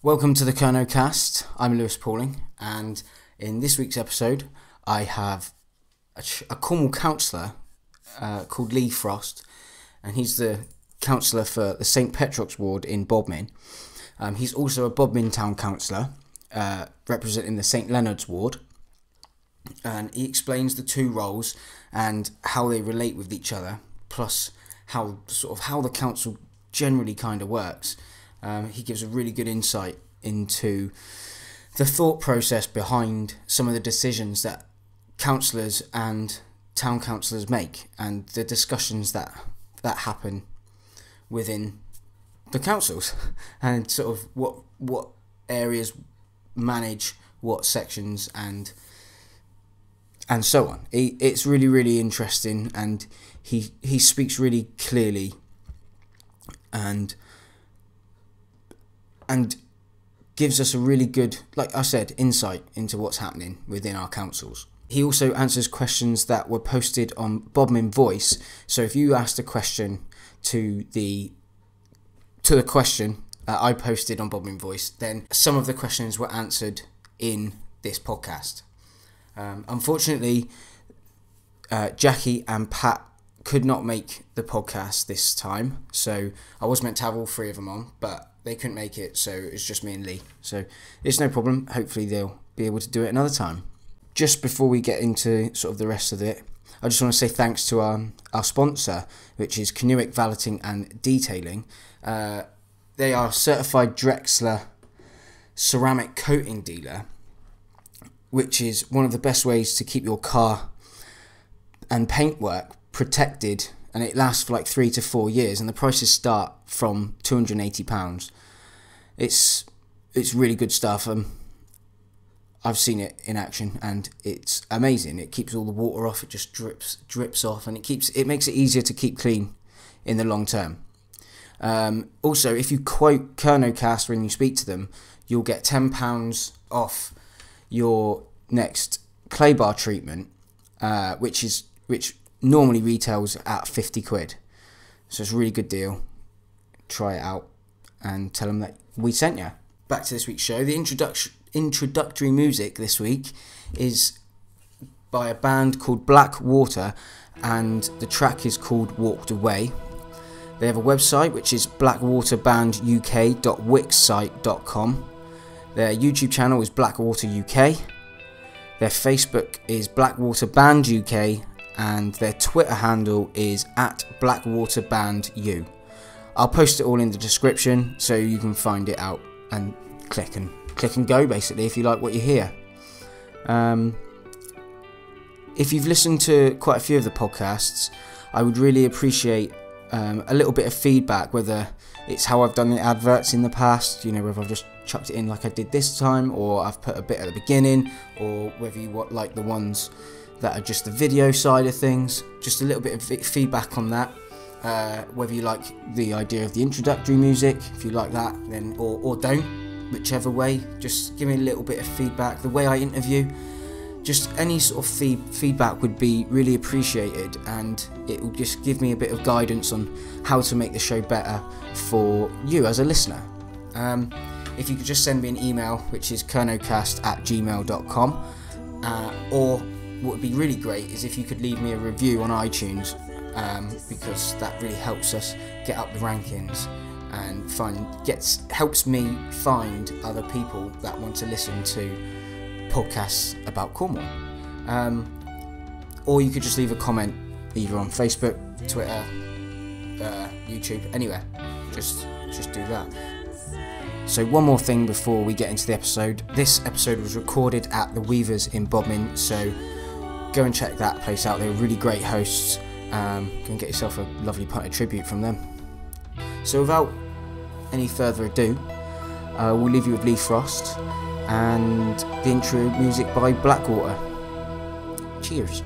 Welcome to the KernowKast. I'm Lewis Pauling, and in this week's episode I have a Cornwall Councillor called Leigh Frost, and he's the Councillor for the St Petrocs ward in Bodmin. He's also a Bodmin Town Councillor representing the St Leonards ward, and he explains the two roles and how they relate with each other, plus how the council generally kind of works. He gives a really good insight into the thought process behind some of the decisions that councillors and town councillors make, and the discussions that happen within the councils, and sort of what areas manage what sections and so on. It's really interesting, and he speaks really clearly and gives us a really good, like I said, insight into what's happening within our councils. He also answers questions that were posted on Bodmin Voice. So if you asked a question to the question I posted on Bodmin Voice, then some of the questions were answered in this podcast. Unfortunately, Jackie and Pat could not make the podcast this time, so I was meant to have all three of them on, but they couldn't make it, so it's just me and Leigh. So it's no problem. Hopefully they'll be able to do it another time. Just before we get into sort of the rest of it, I just want to say thanks to our sponsor, which is Kernow Valeting and Detailing. They are a certified Drexler ceramic coating dealer, which is one of the best ways to keep your car and paintwork protected, and it lasts for like 3 to 4 years, and the prices start from £280. It's really good stuff. I've seen it in action, and it's amazing. It keeps all the water off. It just drips off, and it makes it easier to keep clean in the long term. Also, if you quote KernowKast when you speak to them, you'll get £10 off your next clay bar treatment, which normally retails at 50 quid. So it's a really good deal. Try it out and tell them that we sent you. Back to this week's show. The introductory music this week is by a band called Blackwater, and the track is called Walked Away. They have a website which is blackwaterbanduk.wixsite.com. Their YouTube channel is Blackwater UK. Their Facebook is Blackwater Band UK, and their Twitter handle is @BlackwaterBandU. I'll post it all in the description so you can find it out and click and go, basically, if you like what you hear. If you've listened to quite a few of the podcasts, I would really appreciate a little bit of feedback, whether it's how I've done the adverts in the past, whether I've just chucked it in like I did this time, or I've put a bit at the beginning, or whether you like the ones that are just the video side of things. Just a little bit of feedback on that. Whether you like the idea of the introductory music, if you like that, then or don't, whichever way, just give me a little bit of feedback. The way I interview, just any sort of feedback would be really appreciated, and it will just give me a bit of guidance on how to make the show better for you as a listener. If you could just send me an email, which is KernowKast@gmail.com, or what would be really great is if you could leave me a review on iTunes, because that really helps us get up the rankings and helps me find other people that want to listen to podcasts about Cornwall. Or you could just leave a comment either on Facebook, Twitter, YouTube, anywhere. Just do that. So one more thing before we get into the episode. This episode was recorded at the Weavers in Bodmin, so go and check that place out. They're really great hosts. Go and get yourself a lovely pint of tribute from them. So without any further ado, we'll leave you with Leigh Frost and the intro music by Blackwater. Cheers.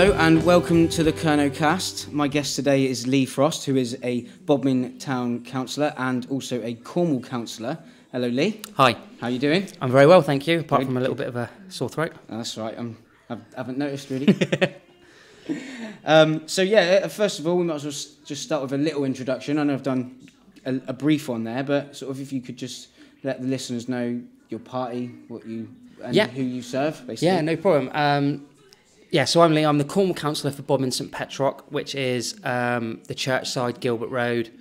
Hello and welcome to the KernowKast. My guest today is Leigh Frost, who is a Bodmin Town Councillor and also a Cornwall Councillor. Hello, Leigh. Hi. How are you doing? I'm very well, thank you, apart from a little bit of a sore throat. Oh, that's right, I haven't noticed really. First of all, we might as well just start with a little introduction. I know I've done a brief one there, but sort of if you could just let the listeners know your party, who you serve, basically. Yeah, no problem. So I'm Leigh. I'm the Cornwall Councillor for Bodmin St Petrocs, which is the Churchside, Gilbert Road,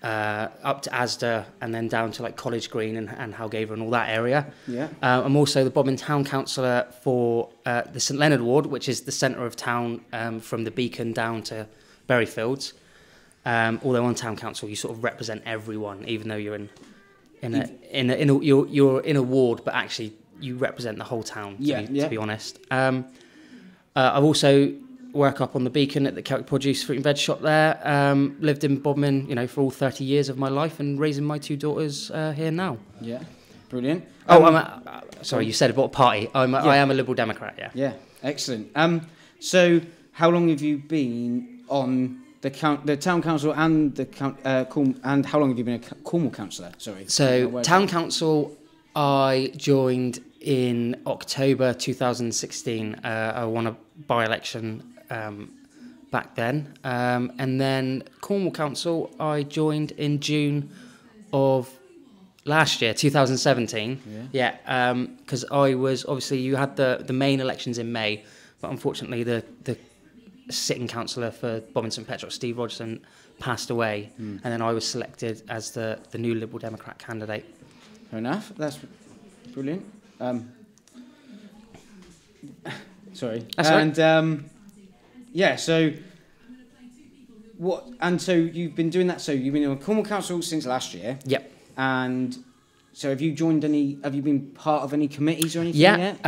up to Asda, and then down to like College Green and Howgaver and all that area. Yeah. I'm also the Bodmin Town Councillor for the St Leonard Ward, which is the centre of town, from the Beacon down to Berryfields. Although on Town Council you sort of represent everyone, even though you're you're in a ward, but actually you represent the whole town. To be honest. I've also work up on the Beacon at the Celtic Produce fruit and veg shop there. Lived in Bodmin, for all 30 years of my life, and raising my two daughters here now. Yeah, brilliant. Sorry, you said about party. I am a Liberal Democrat. Yeah. Yeah, excellent. So how long have you been on the Town Council and and how long have you been a Cornwall Councillor? Sorry. So Town Council, I joined in October 2016. I won a by-election back then, and then Cornwall Council I joined in June of last year, 2017. Because I was, obviously you had the main elections in May, but unfortunately the sitting councillor for Bodmin St Petrocs, Steve Rogerson, passed away, and then I was selected as the new Liberal Democrat candidate. Fair enough, that's brilliant. Sorry. That's right. So you've been doing that. So you've been on Cornwall Council since last year. Yep. And so have you been part of any committees or anything yet?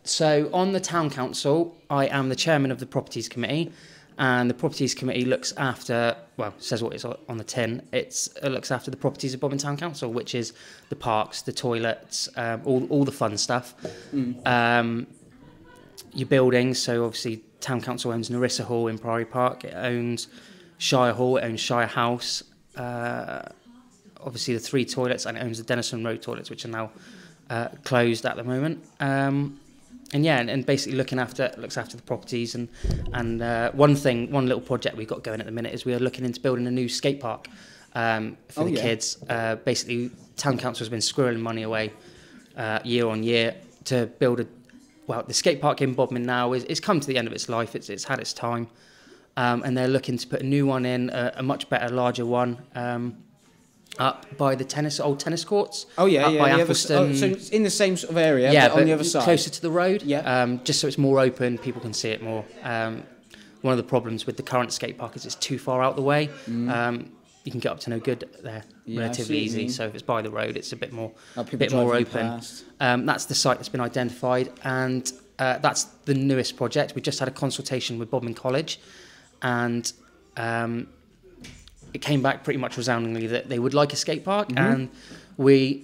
So on the Town Council, I am the chairman of the Properties Committee, and the Properties Committee looks after, says what it's on the tin, it looks after the properties of Bodmin Town Council, which is the parks, the toilets, all the fun stuff. Your buildings, so obviously Town Council owns Narissa Hall in Priory Park, it owns Shire Hall, it owns Shire House, obviously the 3 toilets, and it owns the Denison Road toilets, which are now closed at the moment. And basically looks after the properties, and one little project we've got going at the minute is we are looking into building a new skate park for the kids. Basically, Town Council has been squirreling money away year on year to build the skate park in Bodmin now is come to the end of its life. It's had its time, and they're looking to put a new one in, a much better, larger one. Up by the old tennis courts. By Athelston. So it's in the same sort of area, but on the other side, closer to the road. Yeah. Just so it's more open, people can see it more. One of the problems with the current skate park is it's too far out the way. You can get up to no good there relatively easy. So if it's by the road, it's a bit more open. That's the site that's been identified, and that's the newest project. We just had a consultation with Bodmin College, and it came back pretty much resoundingly that they would like a skate park, and we're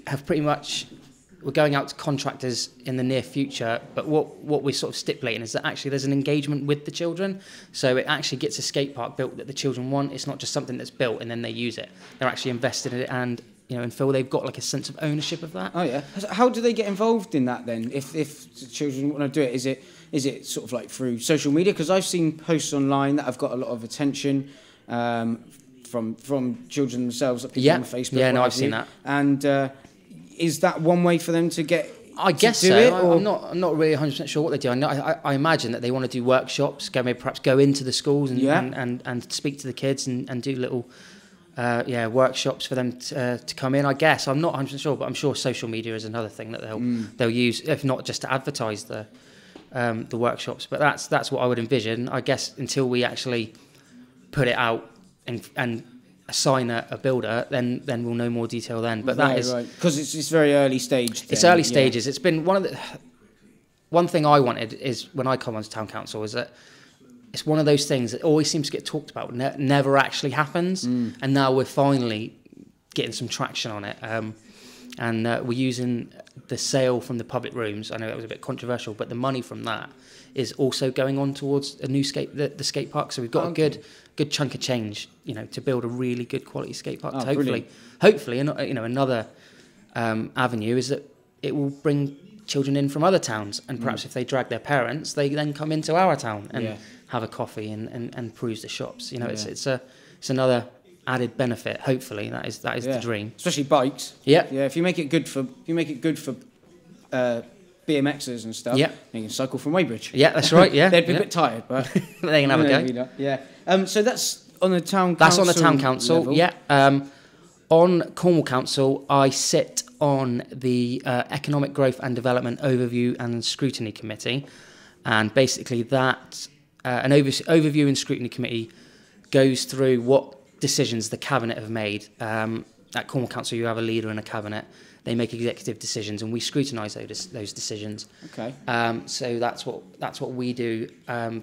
going out to contractors in the near future, but what we're sort of stipulating is that actually there's an engagement with the children, so it actually gets a skate park built that the children want. It's not just something that's built and then they use it. They're actually invested in it, and and feel they've got like a sense of ownership of that. Oh yeah. How do they get involved in that then? If the children want to do it, is it sort of like through social media? Because I've seen posts online that have got a lot of attention. From children themselves, that people on Facebook. Yeah, no, I've seen that. And is that one way for them to get? I guess so. I'm not really 100% sure what they do. I imagine that they want to do workshops, perhaps go into the schools and speak to the kids and do little workshops for them to come in. I guess I'm not 100% sure, but I'm sure social media is another thing that they'll use, if not just to advertise the workshops. But that's what I would envision. I guess until we actually put it out and assign a builder, then we'll know more detail then. But that is because it's very early stage. It's early stages. It's been one thing I wanted is when I come onto Town Council is that it's one of those things that always seems to get talked about, never actually happens, and now we're finally getting some traction on it. and we're using the sale from the public rooms. I know that was a bit controversial, but the money from that is also going on towards a new the skate park. So we've got a good chunk of change, to build a really good quality skate park. Hopefully, another avenue is that it will bring children in from other towns, and perhaps if they drag their parents, they then come into our town and have a coffee and peruse the shops. It's another added benefit. Hopefully, that is the dream. Especially bikes. Yeah. Yeah. If you make it good for BMXers and stuff, you can cycle from Weybridge. Yeah, that's right. Yeah. They'd be a bit tired, but they can have a go. Yeah. So that's on the town council. That's on the town council. Level. Yeah. On Cornwall Council, I sit on the Economic Growth and Development Overview and Scrutiny Committee, and basically that an overview and scrutiny committee goes through what decisions the cabinet have made. At Cornwall Council, you have a leader and a cabinet. They make executive decisions, and we scrutinise those decisions. Okay. So that's what we do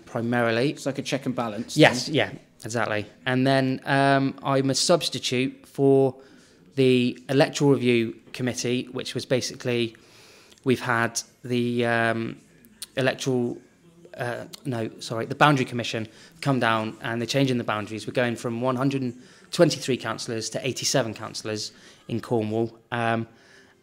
primarily. It's like a check and balance. Yes. Yeah. Exactly. And then I'm a substitute for the electoral review committee, which was basically we've had the the boundary commission come down, and they're changing the boundaries. We're going from 123 councillors to 87 councillors in Cornwall. And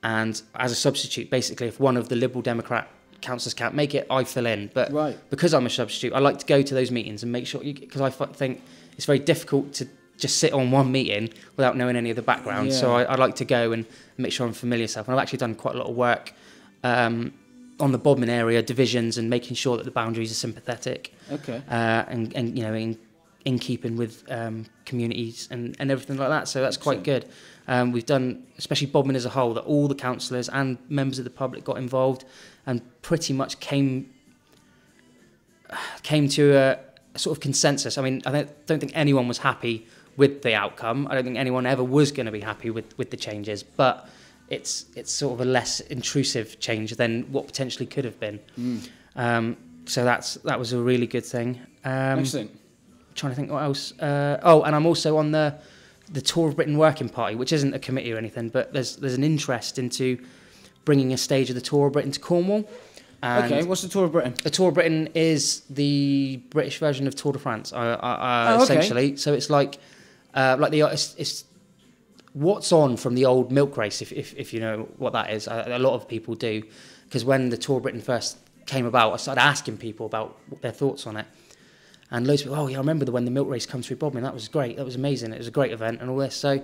as a substitute, basically, if one of the Liberal Democrat councillors can't make it, I fill in. But because I'm a substitute, I like to go to those meetings and make sure, because I think it's very difficult to just sit on one meeting without knowing any of the background. Yeah. So I like to go and make sure I'm familiar myself. And I've actually done quite a lot of work on the Bodmin area divisions and making sure that the boundaries are sympathetic. Okay. And in keeping with communities and everything like that. So that's quite good. We've done, especially Bodmin as a whole, that all the councillors and members of the public got involved and pretty much came to a sort of consensus. I mean, I don't think anyone was happy with the outcome. I don't think anyone ever was going to be happy with the changes, but it's sort of a less intrusive change than what potentially could have been. So that was a really good thing. Excellent. Trying to think what else. And I'm also on the Tour of Britain Working Party, which isn't a committee or anything, but there's an interest into bringing a stage of the Tour of Britain to Cornwall. And okay, what's the Tour of Britain? The Tour of Britain is the British version of Tour de France, essentially. So it's like it's what's on from the old milk race, if you know what that is. A lot of people do, because when the Tour of Britain first came about, I started asking people about their thoughts on it. And loads of people, I remember when the milk race comes through Bodmin, that was great, that was amazing, it was a great event and all this. So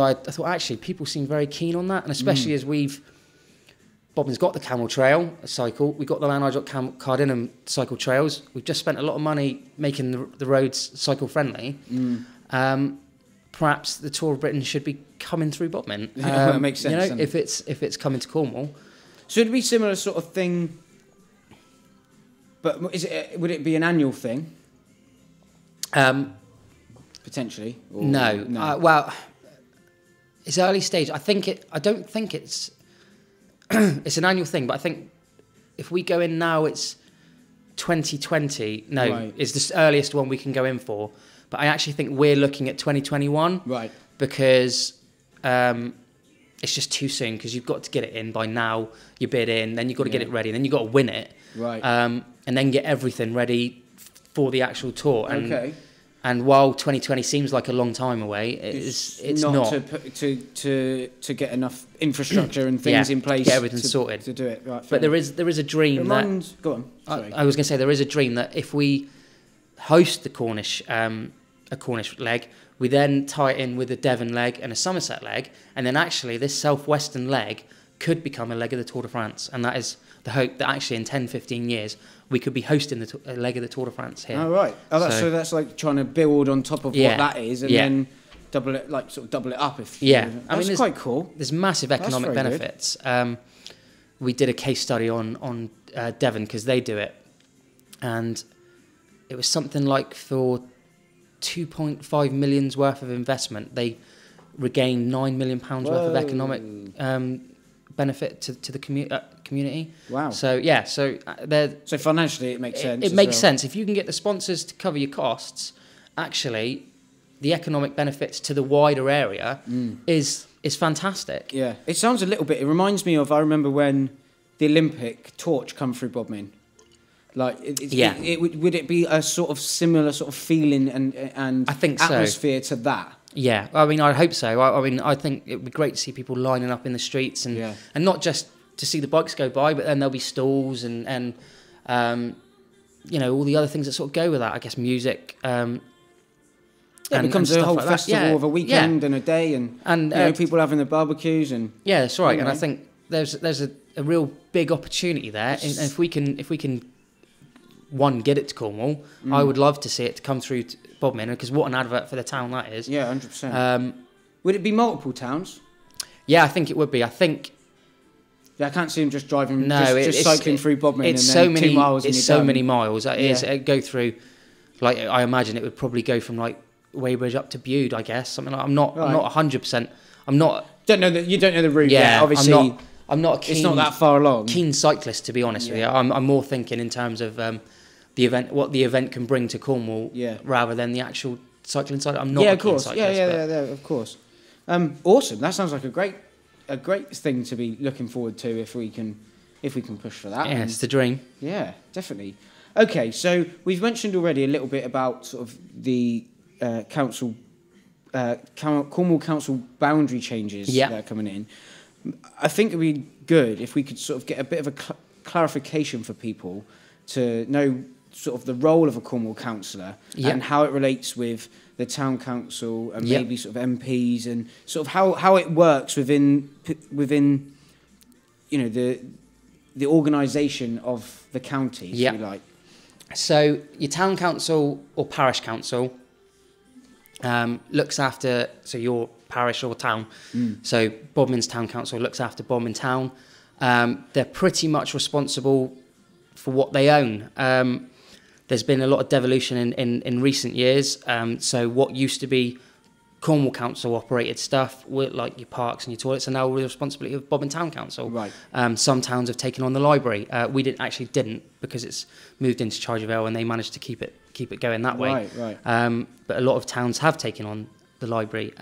I thought, actually, people seem very keen on that, and especially as Bodmin's got the camel trail, a cycle, we've got the Leonards Cardinham cycle trails, we've just spent a lot of money making the roads cycle-friendly. Perhaps the Tour of Britain should be coming through Bodmin. That makes sense. If it's coming to Cornwall. So it'd be a similar sort of thing. But would it be an annual thing? Potentially. Or no. Well, it's early stage. I don't think it's it's an annual thing. But I think if we go in now, it's 2020. No, right. It's the earliest one we can go in for. But I actually think we're looking at 2021. Right. Because it's just too soon. Because you've got to get it in by now. You bid in, then you've got to get it ready, then you've got to win it. Right. And then get everything ready for the actual tour. And while 2020 seems like a long time away, it's not. To get enough infrastructure and things in place, get everything sorted to do it. Right. But there is a dream Go on. Sorry. I was going to say there is a dream that if we host the Cornish a Cornish leg, we then tie it in with a Devon leg and a Somerset leg, and then actually this southwestern leg could become a leg of the Tour de France, and that is the hope that actually in 10-15 years we could be hosting a leg of the Tour de France here. Oh right. So that's like trying to build on top of what that is, and then double it up. That's quite cool. There's massive economic benefits. We did a case study on Devon because they do it, and it was something like for 2.5 million's worth of investment, they regained £9 million worth of economic benefit to the community. Wow. So so financially it makes sense. It makes sense. If you can get the sponsors to cover your costs, actually the economic benefits to the wider area is is fantastic. Yeah, it sounds a little bit. It reminds me of. I remember when the Olympic torch come through Bodmin. Like, would it be a sort of similar sort of feeling and I think atmosphere to that? Yeah, I mean, I hope so. I mean, I think it would be great to see people lining up in the streets and not just to see the bikes go by, but then there'll be stalls and you know, all the other things that sort of go with that. I guess music. It becomes a whole festival of a weekend and a day, and you know, people having the barbecues and. Yeah, that's right. And I think there's a real big opportunity there, and if we can. One, get it to Cornwall. I would love to see it to come through to Bodmin, because what an advert for the town that is. Yeah, 100%. Would it be multiple towns? Yeah, I think it would be. I think. Yeah, I can't see him just driving, just cycling through Bodmin and then 2 miles. It's so many miles. It go through, like, I imagine it would probably go from like Weybridge up to Bude, I guess. Something like. I'm not 100%. I'm not. You don't know the route. Yeah, obviously. I'm not a keen. It's not that far along. Keen cyclist, to be honest with you. I'm more thinking in terms of the event, what the event can bring to Cornwall, rather than the actual cycling side. I'm not. Yeah, of course. Of course. Awesome. That sounds like a great thing to be looking forward to if we can push for that. Yeah, it's the dream. Yeah, definitely. Okay, so we've mentioned already a little bit about sort of the Cornwall Council boundary changes that are coming in. I think it'd be good if we could sort of get a bit of a clarification for people to know sort of the role of a Cornwall councillor and how it relates with the town council and maybe sort of MPs, and sort of how it works within you know the organisation of the county, if you like. So your town council or parish council looks after your parish or town. So Bodmin's town council looks after Bodmin town. They're pretty much responsible for what they own. There's been a lot of devolution in recent years. So what used to be Cornwall Council operated stuff, like your parks and your toilets, are now the responsibility of Bodmin Town Council. Right. Some towns have taken on the library. We didn't because it's moved into charge of L, and they managed to keep it going that way. Right. But a lot of towns have taken on the library.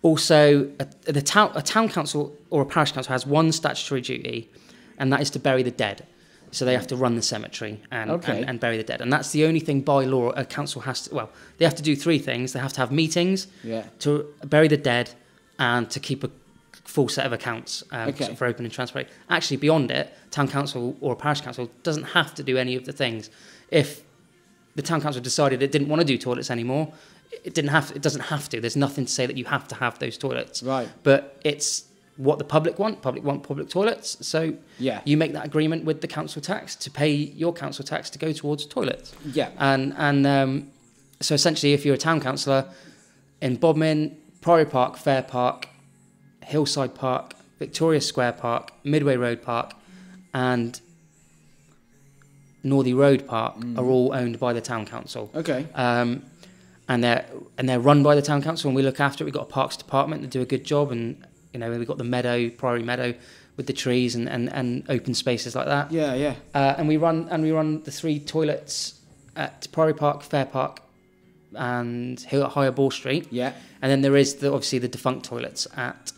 Also, a town council or a parish council has one statutory duty, and that is to bury the dead. So they have to run the cemetery and bury the dead. And that's the only thing by law a council has to... Well, they have to do 3 things. They have to have meetings to bury the dead and to keep a full set of accounts for open and transparent. Actually, beyond it, town council or a parish council doesn't have to do any of the things. If the town council decided it didn't want to do toilets anymore, it doesn't have to. There's nothing to say that you have to have those toilets. Right. But it's what the public want. Public want public toilets. So you make that agreement with the council tax to pay your council tax to go towards toilets. Yeah. And so essentially, if you're a town councillor in Bodmin, Priory Park, Fair Park, Hillside Park, Victoria Square Park, Midway Road Park, and Northey Road Park are all owned by the town council. Okay. And they're run by the town council, and we look after it. We've got a parks department that do a good job, and we've got the meadow, Priory Meadow, with the trees and open spaces like that. Yeah. And we run the 3 toilets at Priory Park, Fair Park, and Higher Ball Street. Yeah. And then there is obviously the defunct toilets at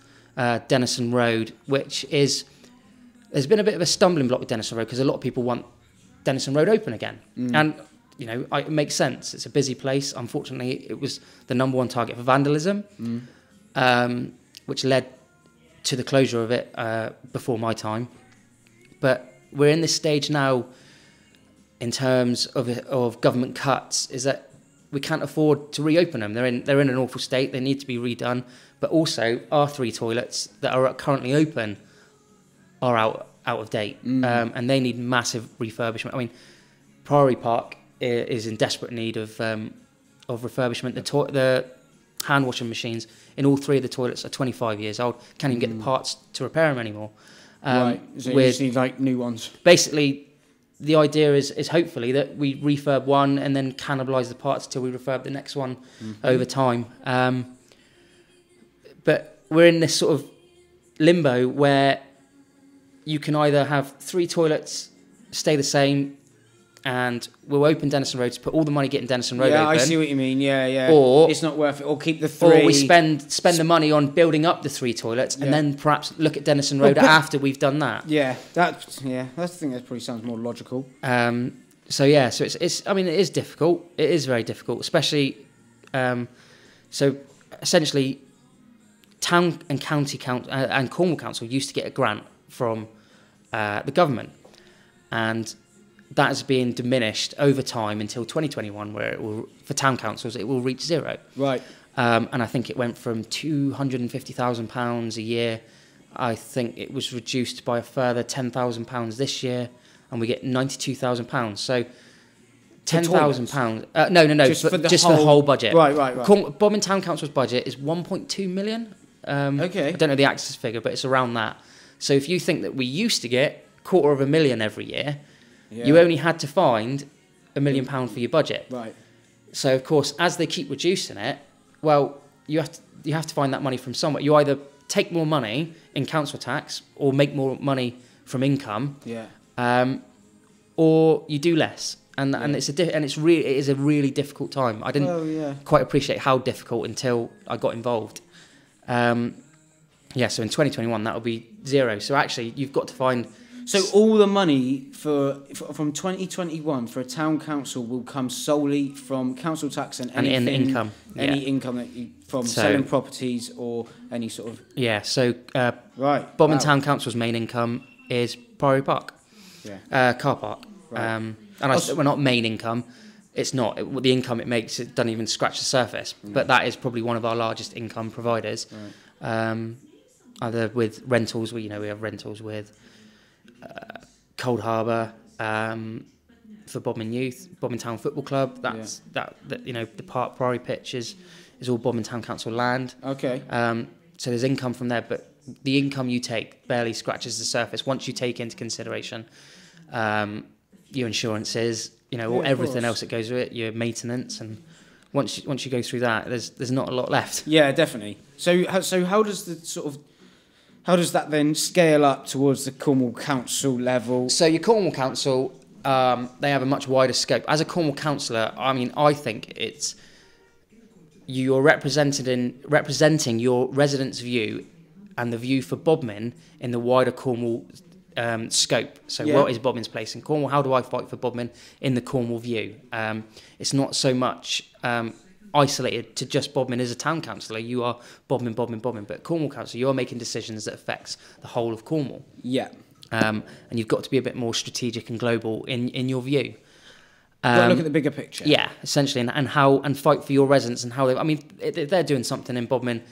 Denison Road, which is... There's been a bit of a stumbling block with Denison Road because a lot of people want Denison Road open again. And, it makes sense. It's a busy place. Unfortunately, it was the #1 target for vandalism, which led to the closure of it before my time. But we're in this stage now in terms of government cuts, is that we can't afford to reopen them. They're in an awful state. They need to be redone. But also, our 3 toilets that are currently open are out of date, and they need massive refurbishment. I mean, Priory Park is in desperate need of refurbishment. The hand washing machines in all 3 of the toilets are 25 years old. Can't even get the parts to repair them anymore. Right, so you just need like new ones. Basically, the idea is hopefully that we refurb one and then cannibalise the parts till we refurb the next one over time. But we're in this sort of limbo where you can either have 3 toilets stay the same and we'll open Denison Road to put all the money getting Denison Road open. Yeah, I see what you mean. Yeah. Or it's not worth it. Or keep the 3. Or we spend the money on building up the 3 toilets, and then perhaps look at Denison Road after we've done that. Yeah, that's the thing. That probably sounds more logical. So it's. I mean, it is difficult. It is very difficult, especially. So essentially, town and county council and Cornwall Council used to get a grant from the government, and that has been diminished over time until 2021, where it will, for town councils, it will reach 0. Right. And I think it went from £250,000 a year. I think it was reduced by a further £10,000 this year, and we get £92,000. So £10,000. No. Just for the whole budget. Right. Bodmin Town Council's budget is 1.2 million. Okay. I don't know the access figure, but it's around that. So if you think that we used to get £250,000 every year, you only had to find £1 million for your budget. Right. So of course, as they keep reducing it, well, you have to find that money from somewhere. You either take more money in council tax or make more money from income. Yeah. Or you do less. And it is a really difficult time. I didn't quite appreciate how difficult until I got involved. So in 2021 that will be 0. So actually, you've got to find. So all the money from 2021 for a town council will come solely from council tax and income, income that from selling properties or any sort of. Yeah. So right. Bodmin Town Council's main income is Priory Park. Yeah. Car park. Right. Well, not main income. It's not. The income it makes, it doesn't even scratch the surface. No. But that is probably one of our largest income providers. Right. Either with rentals, we have rentals with Cold Harbour, for Bodmin Youth, Bodmin Town Football Club. That's the Park Priory pitch is all Bodmin Town Council land. Okay. So there's income from there, but the income you take barely scratches the surface once you take into consideration your insurances, or everything else that goes with it, your maintenance, and once you go through that, there's not a lot left. Yeah, definitely. So how does that then scale up towards the Cornwall Council level? So your Cornwall Council, they have a much wider scope. As a Cornwall councillor, I mean, I think it's you're representing your residents' view and the view for Bodmin in the wider Cornwall scope. So what is Bodmin's place in Cornwall? How do I fight for Bodmin in the Cornwall view? It's not so much isolated to just Bodmin as a town councillor. You are Bodmin, but Cornwall Council, you are making decisions that affects the whole of Cornwall. Yeah. And you've got to be a bit more strategic and global in your view. Look at the bigger picture. Yeah, essentially, and fight for your residents and how they. I mean, if they're doing something in Bodmin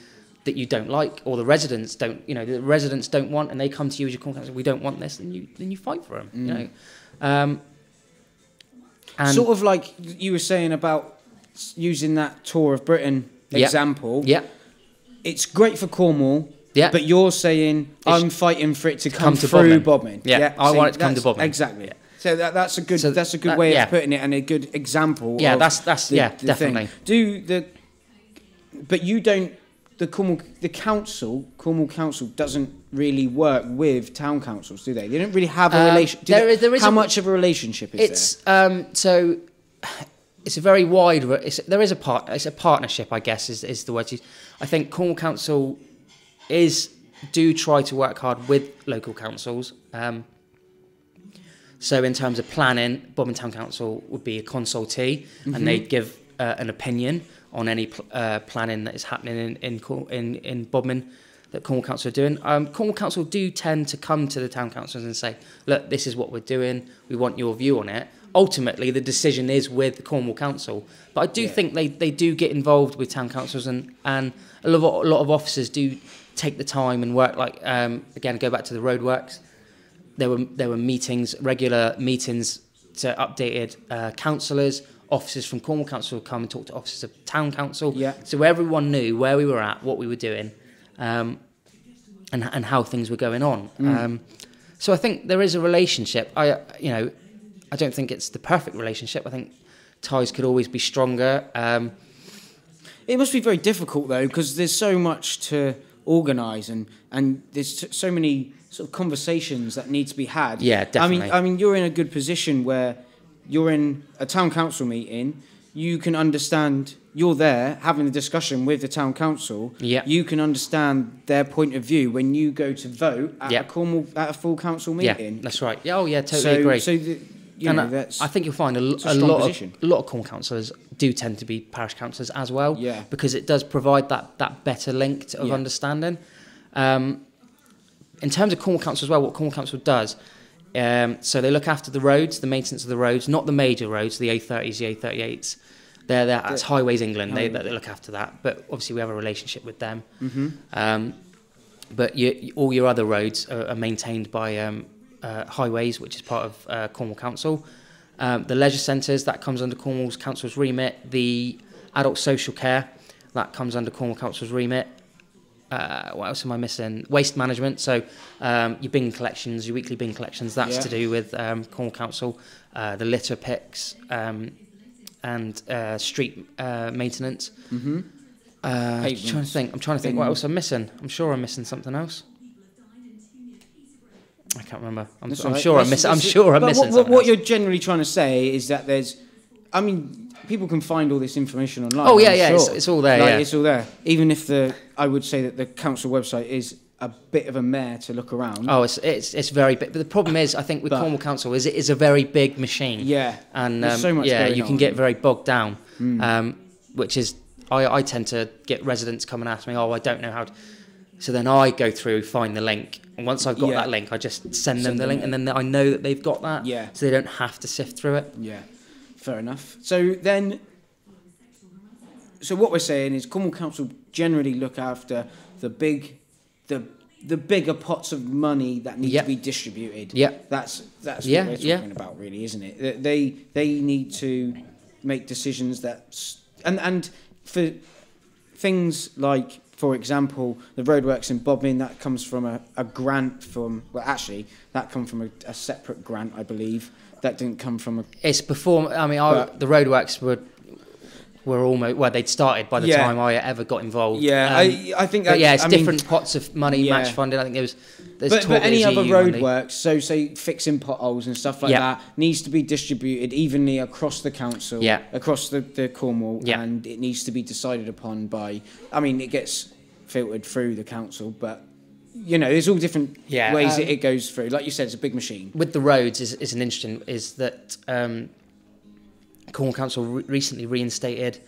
that you don't like, or the residents don't want, and they come to you as your council, we don't want this, then you fight for them. And sort of like you were saying about using that tour of Britain example. Yeah. It's great for Cornwall. Yeah. But you're saying I'm fighting for it to come through Bodmin. Yeah. I want it to come to Bodmin. Exactly. Yeah. So that's a good way of putting it, and a good example. Yeah, of that's the definitely. But you don't. Cornwall Council doesn't really work with town councils, do they? They don't really have a relation. How much of a relationship is there? So it's a very wide. It's a partnership, I guess, is the word used. I think Cornwall Council do try to work hard with local councils. So in terms of planning, Bodmin Town Council would be a consultee, and they'd give an opinion on any planning that is happening in Bodmin that Cornwall Council are doing. Cornwall Council do tend to come to the town councils and say, look, this is what we're doing, we want your view on it. Ultimately, the decision is with the Cornwall Council. But I do think they do get involved with town councils, and a lot of officers do take the time and work, like, again, go back to the roadworks. There were meetings, regular meetings to updated councillors. Officers from Cornwall Council would come and talk to officers of Town Council. Yeah. So everyone knew where we were at, what we were doing, and how things were going on. So I think there is a relationship. I don't think it's the perfect relationship. I think ties could always be stronger. It must be very difficult though, because there's so much to organise and there's so many sort of conversations that need to be had. Yeah, definitely. I mean, you're in a good position where you're in a town council meeting, you can understand, you're there having a discussion with the town council. Yeah. You can understand their point of view when you go to vote at a full council meeting. Yeah, that's right. Yeah, oh yeah, totally agree. So I think you'll find a lot of Cornwall councillors do tend to be parish councillors as well. Yeah. Because it does provide that better link of understanding. In terms of Cornwall Council as well, what Cornwall Council does, so they look after the roads, the maintenance of the roads, not the major roads, the A30s, the A38s. That's Highways England. They look after that. But obviously we have a relationship with them. Mm-hmm. But all your other roads are maintained by Highways, which is part of Cornwall Council. The leisure centres, that comes under Cornwall Council's remit. The adult social care, that comes under Cornwall Council's remit. What else am I missing? Waste management. So your bin collections, your weekly bin collections, that's to do with Cornwall Council. The litter picks and street maintenance. Mm-hmm. I'm trying to think what else I'm missing. I'm sure I'm missing something else. I can't remember. I'm sure I'm missing something what else. you're generally trying to say is that people can find all this information online. Oh yeah, sure. It's all there. It's all there. Even if I would say that the council website is a bit of a mare to look around. Oh, it's very big. But the problem is, I think with Cornwall Council is it is a very big machine. Yeah. And there's so much you can get very bogged down. Which is I tend to get residents come and ask me, I don't know how to. So then I go through, find the link, and once I've got that link, I just send them the link, and then I know that they've got that. Yeah. So they don't have to sift through it. Yeah. Fair enough. So what we're saying is Cornwall Council generally look after the bigger pots of money that need to be distributed. Yeah. That's what we're talking about, really, isn't it? They need to make decisions and for things like, for example, the roadworks in Bodmin, that comes from a grant from, that come from a separate grant, I believe. That didn't come from a... It's before... the roadworks were almost... they'd started by the time I ever got involved. Yeah, I think that... But different pots of money, match funded. I think there's but any other roadworks, so say fixing potholes and stuff like that, needs to be distributed evenly across the council, across the Cornwall, and it needs to be decided upon by... it gets filtered through the council, but... there's all different ways it goes through. Like you said, it's a big machine. With the roads, is an interesting is that Cornwall Council recently reinstated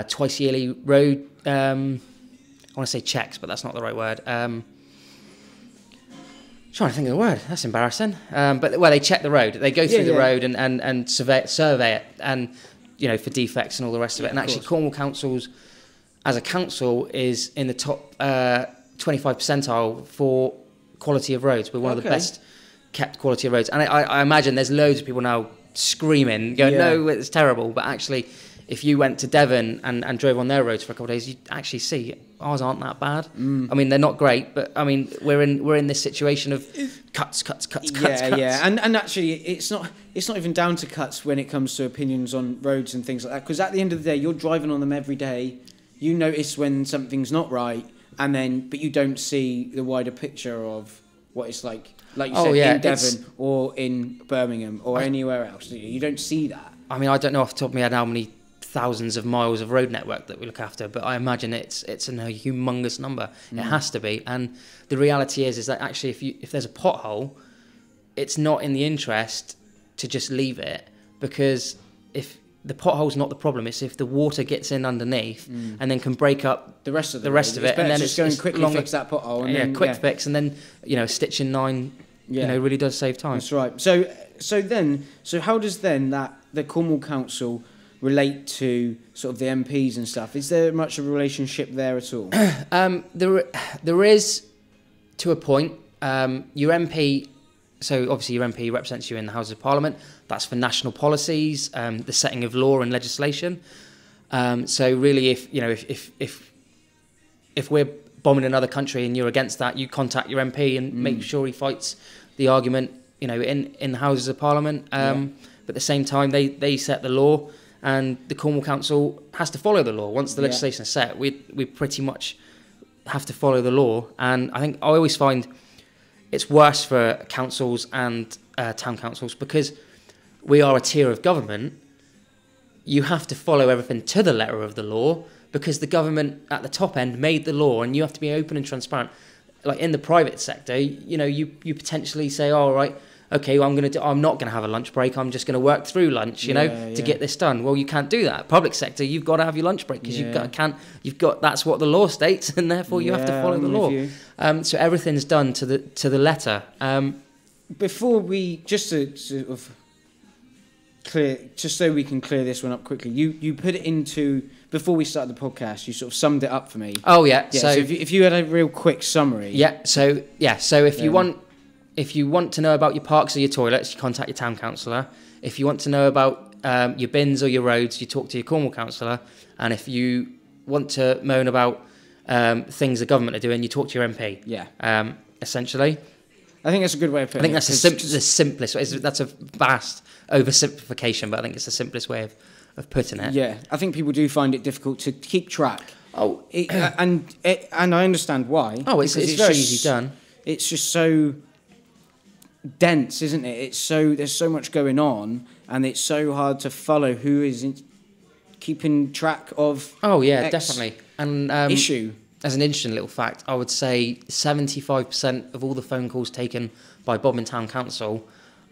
twice yearly road. I want to say checks, but that's not the right word. Trying to think of the word. That's embarrassing. But they check the road. They go through the road and survey it, and for defects and all the rest of it. And actually, Cornwall Council's as a council is in the top 25 percentile for quality of roads. We're one of the best kept quality of roads, and I imagine there's loads of people now screaming, going, no, it's terrible. But actually, if you went to Devon and drove on their roads for a couple of days, you'd actually see ours aren't that bad. They're not great, but we're in this situation of cuts. And actually, it's not even down to cuts when it comes to opinions on roads and things like that. Because at the end of the day, you're driving on them every day. You notice when something's not right. But you don't see the wider picture of what it's like you said, in Devon or in Birmingham or anywhere else. You don't see that. I don't know off the top of my head how many thousands of miles of road network that we look after, but I imagine it's a humongous number. It has to be. And the reality is that actually if there's a pothole, it's not in the interest to just leave it, because if the pothole's not the problem, it's if the water gets in underneath and then can break up the rest of it, and then it's going quickly fix that pothole. And then, fix, and then a stitch in 9, really does save time. That's right. So how does then the Cornwall Council relate to sort of the MPs and stuff? Is there much of a relationship there at all? There is, to a point. Your MP. So obviously your MP represents you in the Houses of Parliament. That's for national policies, the setting of law and legislation. So really, if we're bombing another country and you're against that, you contact your MP and make sure he fights the argument, in the Houses of Parliament. But at the same time, they set the law, and the Cornwall Council has to follow the law. Once the legislation is set, we pretty much have to follow the law. And I think I always find it's worse for councils and town councils, because we are a tier of government, you have to follow everything to the letter of the law, because the government at the top end made the law, and you have to be open and transparent. Like in the private sector, you know, you potentially say, oh, right, okay, well, I'm not going to have a lunch break. I'm just going to work through lunch, you know, to get this done. Well, you can't do that. Public sector, you've got to have your lunch break, because that's what the law states, and therefore you have to follow the law. So everything's done to the letter. Before we, just to sort of clear, just so we can clear this one up quickly, you put it into, before we started the podcast, you sort of summed it up for me. Oh yeah. So if you had a real quick summary. So if you want to know about your parks or your toilets, you contact your town councillor. If you want to know about your bins or your roads, you talk to your Cornwall councillor. And if you want to moan about things the government are doing, you talk to your MP. Yeah. Essentially. I think that's a good way of putting it. I think that's the simplest way. That's a vast oversimplification, but I think it's the simplest way of putting it. Yeah, I think people do find it difficult to keep track. And I understand why. Oh, it's very easy done. It's just so dense, isn't it? There's so much going on, and it's so hard to follow who is keeping track of. Oh yeah, definitely. And issue. As an interesting little fact, I would say 75% of all the phone calls taken by Bodmin Town Council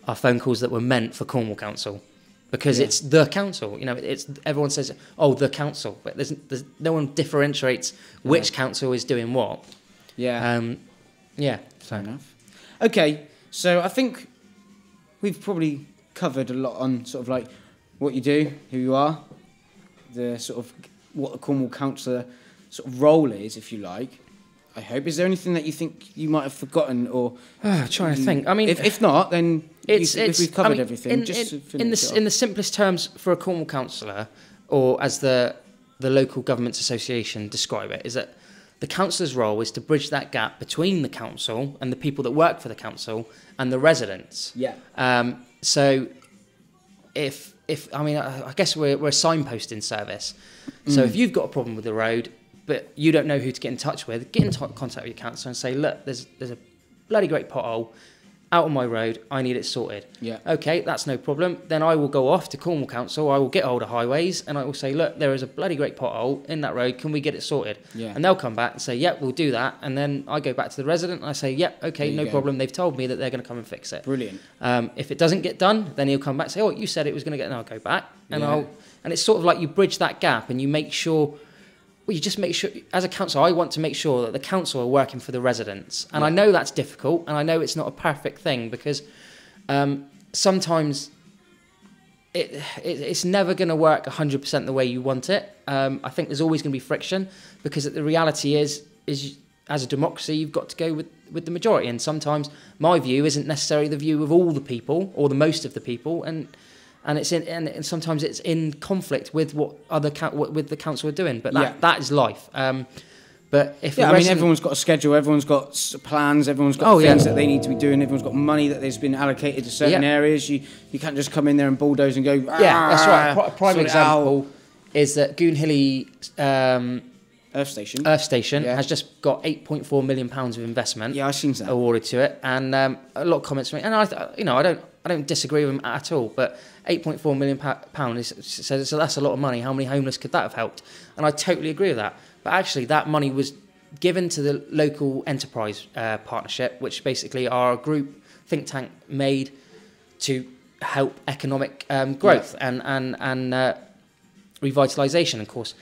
are phone calls that were meant for Cornwall Council, because it's the council. You know, everyone says, "Oh, the council," but there's no one differentiates which council is doing what. Yeah. Fair enough. Okay, so I think we've probably covered a lot on sort of like what you do, who you are, the sort of what the Cornwall councillor sort of role is, if you like. I hope. Is there anything that you think you might have forgotten, or trying to think? I mean, if not, then if we've covered everything, in the simplest terms for a Cornwall councillor, or as the local governments association describe it, is that the councillor's role is to bridge that gap between the council and the people that work for the council and the residents. Yeah. So if I mean, I guess we're a signposting service. So if you've got a problem with the road, but you don't know who to get in touch with, get in contact with your councillor and say, look, there's a bloody great pothole out on my road, I need it sorted. Yeah. Okay, that's no problem. Then I will go off to Cornwall Council, I will get hold of highways, and I will say, look, there is a bloody great pothole in that road, can we get it sorted? Yeah. And they'll come back and say, yep, we'll do that. And then I go back to the resident and I say, yep, okay, no problem. They've told me that they're going to come and fix it. Brilliant. If it doesn't get done, then he'll come back and say, oh, you said it was going to get, and I'll go back. And and it's sort of like you bridge that gap, and you make sure. Well, you just make sure, as a council, I want to make sure that the council are working for the residents. And I know that's difficult, and I know it's not a perfect thing, because sometimes it's never going to work 100% the way you want it. I think there's always going to be friction, because the reality is as a democracy, you've got to go with the majority. And sometimes my view isn't necessarily the view of all the people, or the most of the people, and sometimes it's in conflict with what with the council are doing, but that is life. But if everyone's got a schedule, everyone's got plans, everyone's got things that they need to be doing, everyone's got money that has been allocated to certain areas. You can't just come in there and bulldoze and go. That's right. A prime example is that Goonhilly Earth Station has just got £8.4 million of investment. Yeah, I've seen that awarded to it, and a lot of comments from me. And I don't disagree with them at all, but £8.4 million so that's a lot of money. How many homeless could that have helped? And I totally agree with that. But actually, that money was given to the local enterprise partnership, which basically are a group think tank made to help economic growth and revitalisation. Of course,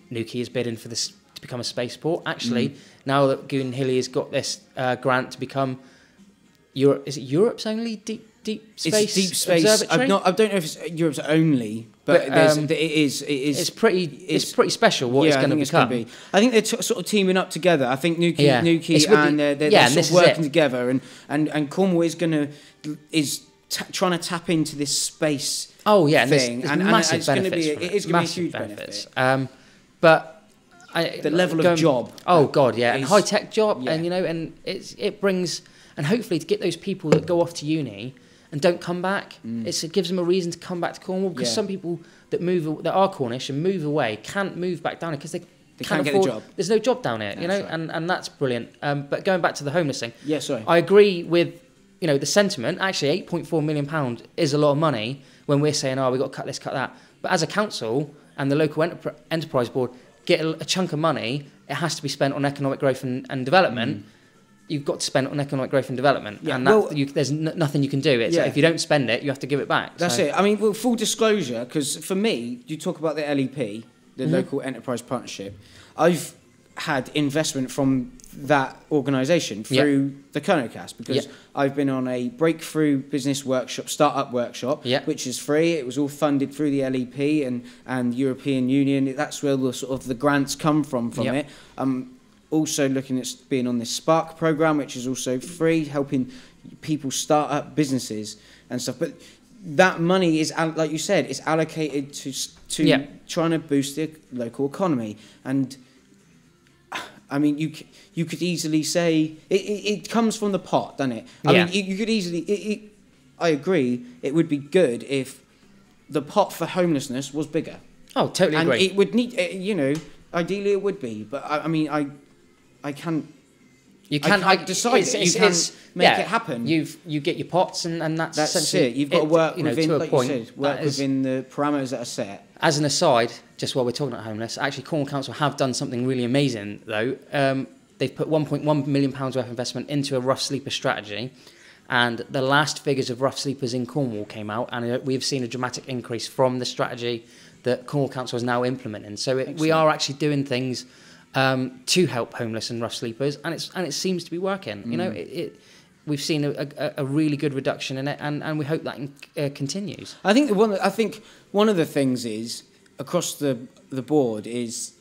Newquay is bidding for this to become a spaceport. Actually, now that Goonhilly has got this grant to become Europe's only deep space? It's deep space. Observatory? I don't know if it's Europe's only, but it is. It's pretty special what it's going to become. I think they're sort of teaming up together. I think Newquay and they're sort of working together, and Cornwall is trying to tap into this space. Oh yeah, thing, and massive benefits. It is going to be a huge benefit. But the level of job. Oh god, yeah, and high tech job, and and it brings, and hopefully to get those people that go off to uni and don't come back, it gives them a reason to come back to Cornwall, because some people that are Cornish and move away can't move back down here because they can't afford, get a job. There's no job down here, and that's brilliant. But going back to the homeless thing, sorry, I agree with you know, the sentiment, actually £8.4 million is a lot of money when we're saying, oh, we've got to cut this, cut that. But as a council and the local enterprise board get a chunk of money, it has to be spent on economic growth and development. You've got to spend it on economic growth and development. And there's nothing you can do. If you don't spend it, you have to give it back. That's it. I mean, well, full disclosure, because for me, you talk about the LEP, the Local Enterprise Partnership. I've had investment from that organisation through the KernowKast, because I've been on a breakthrough business workshop, startup workshop, which is free. It was all funded through the LEP and European Union. That's where the sort of the grants come from it. Also looking at being on this Spark program, which is also free, helping people start up businesses and stuff. But that money is, like you said, it's allocated to trying to boost the local economy. And I mean, you could easily say it comes from the pot, doesn't it? I mean, you could easily. I agree. It would be good if the pot for homelessness was bigger. Oh, totally agree. And it would need, you know, ideally it would be. But I mean, I can't. You can't decide it. You can't make it happen. You get your pots, and that's it. You've got to work within, to a point. You said, work within the parameters that are set. As an aside, just while we're talking about homeless, actually Cornwall Council have done something really amazing though. They've put £1.1 million worth of investment into a rough sleeper strategy, and the last figures of rough sleepers in Cornwall came out, and we've seen a dramatic increase from the strategy that Cornwall Council is now implementing. So we are actually doing things to help homeless and rough sleepers, and it seems to be working. You know, we've seen a really good reduction in it, and we hope that continues. I think one of the things is across the board is,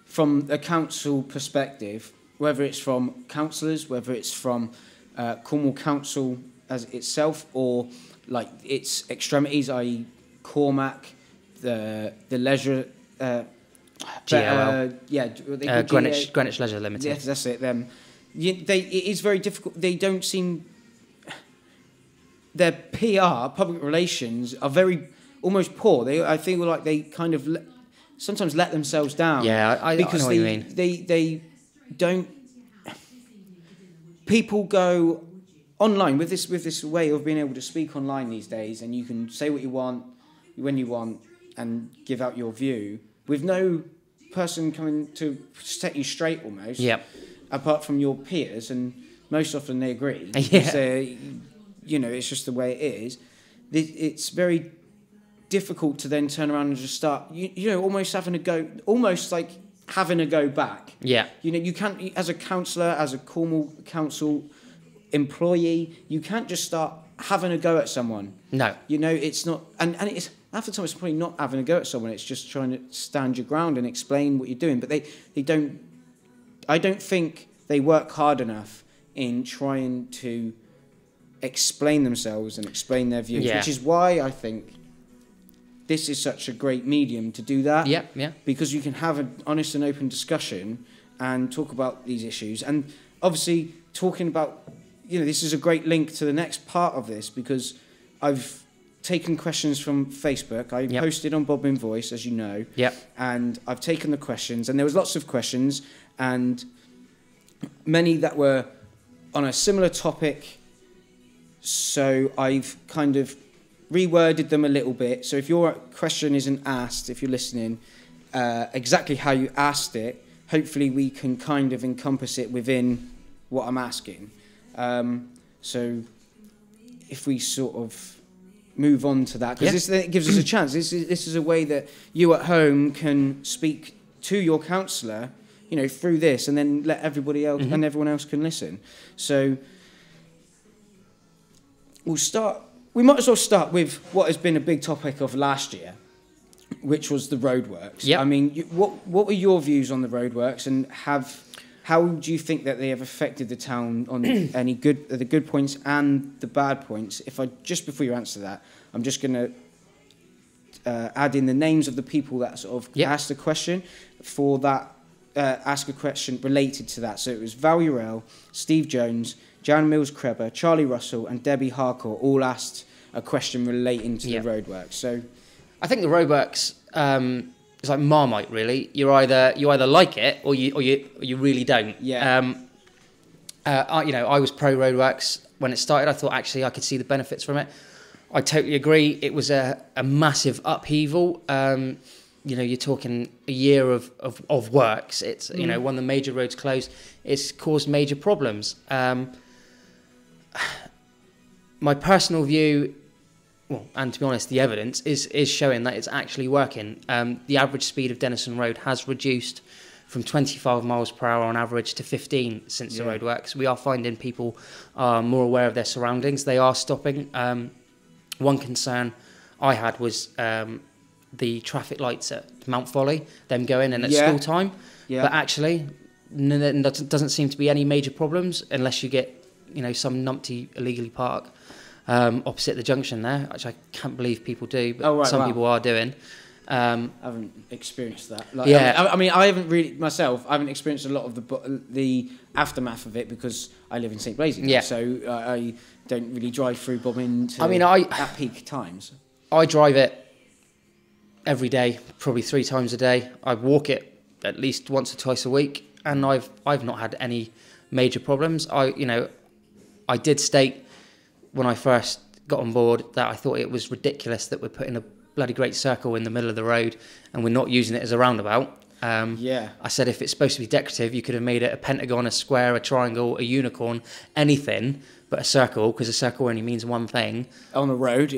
from a council perspective, whether it's from councillors, whether it's from Cornwall Council as itself, or like its extremities, i.e. Cormac, the leisure. GLL. Greenwich Leisure Limited. Yes, that's it. Them. It is very difficult. They don't seem. Their PR, public relations, are very almost poor. I feel like they kind of sometimes let themselves down. Yeah, I know what you mean. They don't. People go online with this way of being able to speak online these days, and you can say what you want when you want and give out your view, with no person coming to set you straight almost, apart from your peers, and most often they agree. Say, you know, it's just the way it is. It's very difficult to then turn around and just start, you know, almost like having a go back. Yeah. You know, you can't, as a councillor, as a Cornwall Council employee, you can't just start having a go at someone. No. You know, it's not, and it's, half the time it's probably not having a go at someone, it's just trying to stand your ground and explain what you're doing. But they don't, I don't think they work hard enough in trying to explain themselves and explain their views, which is why I think this is such a great medium to do that. Yeah, yeah. Because you can have an honest and open discussion and talk about these issues. And obviously talking about, you know, this is a great link to the next part of this, because I've taken questions from Facebook. I posted on Bodmin Voice, as you know. And I've taken the questions, and there was lots of questions, and many that were on a similar topic. So I've kind of reworded them a little bit. So if your question isn't asked, if you're listening, exactly how you asked it, hopefully we can kind of encompass it within what I'm asking. So if we sort of move on to that, because this gives us a chance. This is a way that you at home can speak to your councillor, you know, through this, and then let everybody else and everyone else can listen. So we'll start. We might as well start with what has been a big topic of last year, which was the roadworks. Yep. I mean, what were your views on the roadworks, and how do you think that they have affected the town on the good points and the bad points? Just before you answer that, I'm just going to add in the names of the people that sort of asked the question for that. Ask a question related to that. So it was Val Urell, Steve Jones, Jan Mills-Kreber, Charlie Russell, and Debbie Harcourt all asked a question relating to the roadworks. So I think the roadworks it's like Marmite, really. You either like it or you really don't. Yeah. I was pro roadworks when it started. I thought actually I could see the benefits from it. I totally agree. It was a massive upheaval. You're talking a year of works. It's, one of the major roads closed. It's caused major problems. My personal view, and to be honest, the evidence is showing that it's actually working. The average speed of Denison Road has reduced from 25 miles per hour on average to 15 since the roadworks. We are finding people are more aware of their surroundings. They are stopping. One concern I had was the traffic lights at Mount Folly, them going in at school time. Yeah. But actually, there doesn't seem to be any major problems unless you get, some numpty illegally park opposite the junction there, which I can't believe people do, but some people are doing. I haven't experienced that. I haven't really myself. I haven't experienced a lot of the aftermath of it because I live in St Blazing. Yeah. So I don't really drive through Bodmin at peak times. I drive it every day, probably 3 times a day. I walk it at least once or twice a week, and I've not had any major problems. I did state when I first got on board that I thought it was ridiculous that we're putting a bloody great circle in the middle of the road and we're not using it as a roundabout. I said if it's supposed to be decorative, you could have made it a pentagon, a square, a triangle, a unicorn, anything but a circle, because a circle only means one thing. On the road,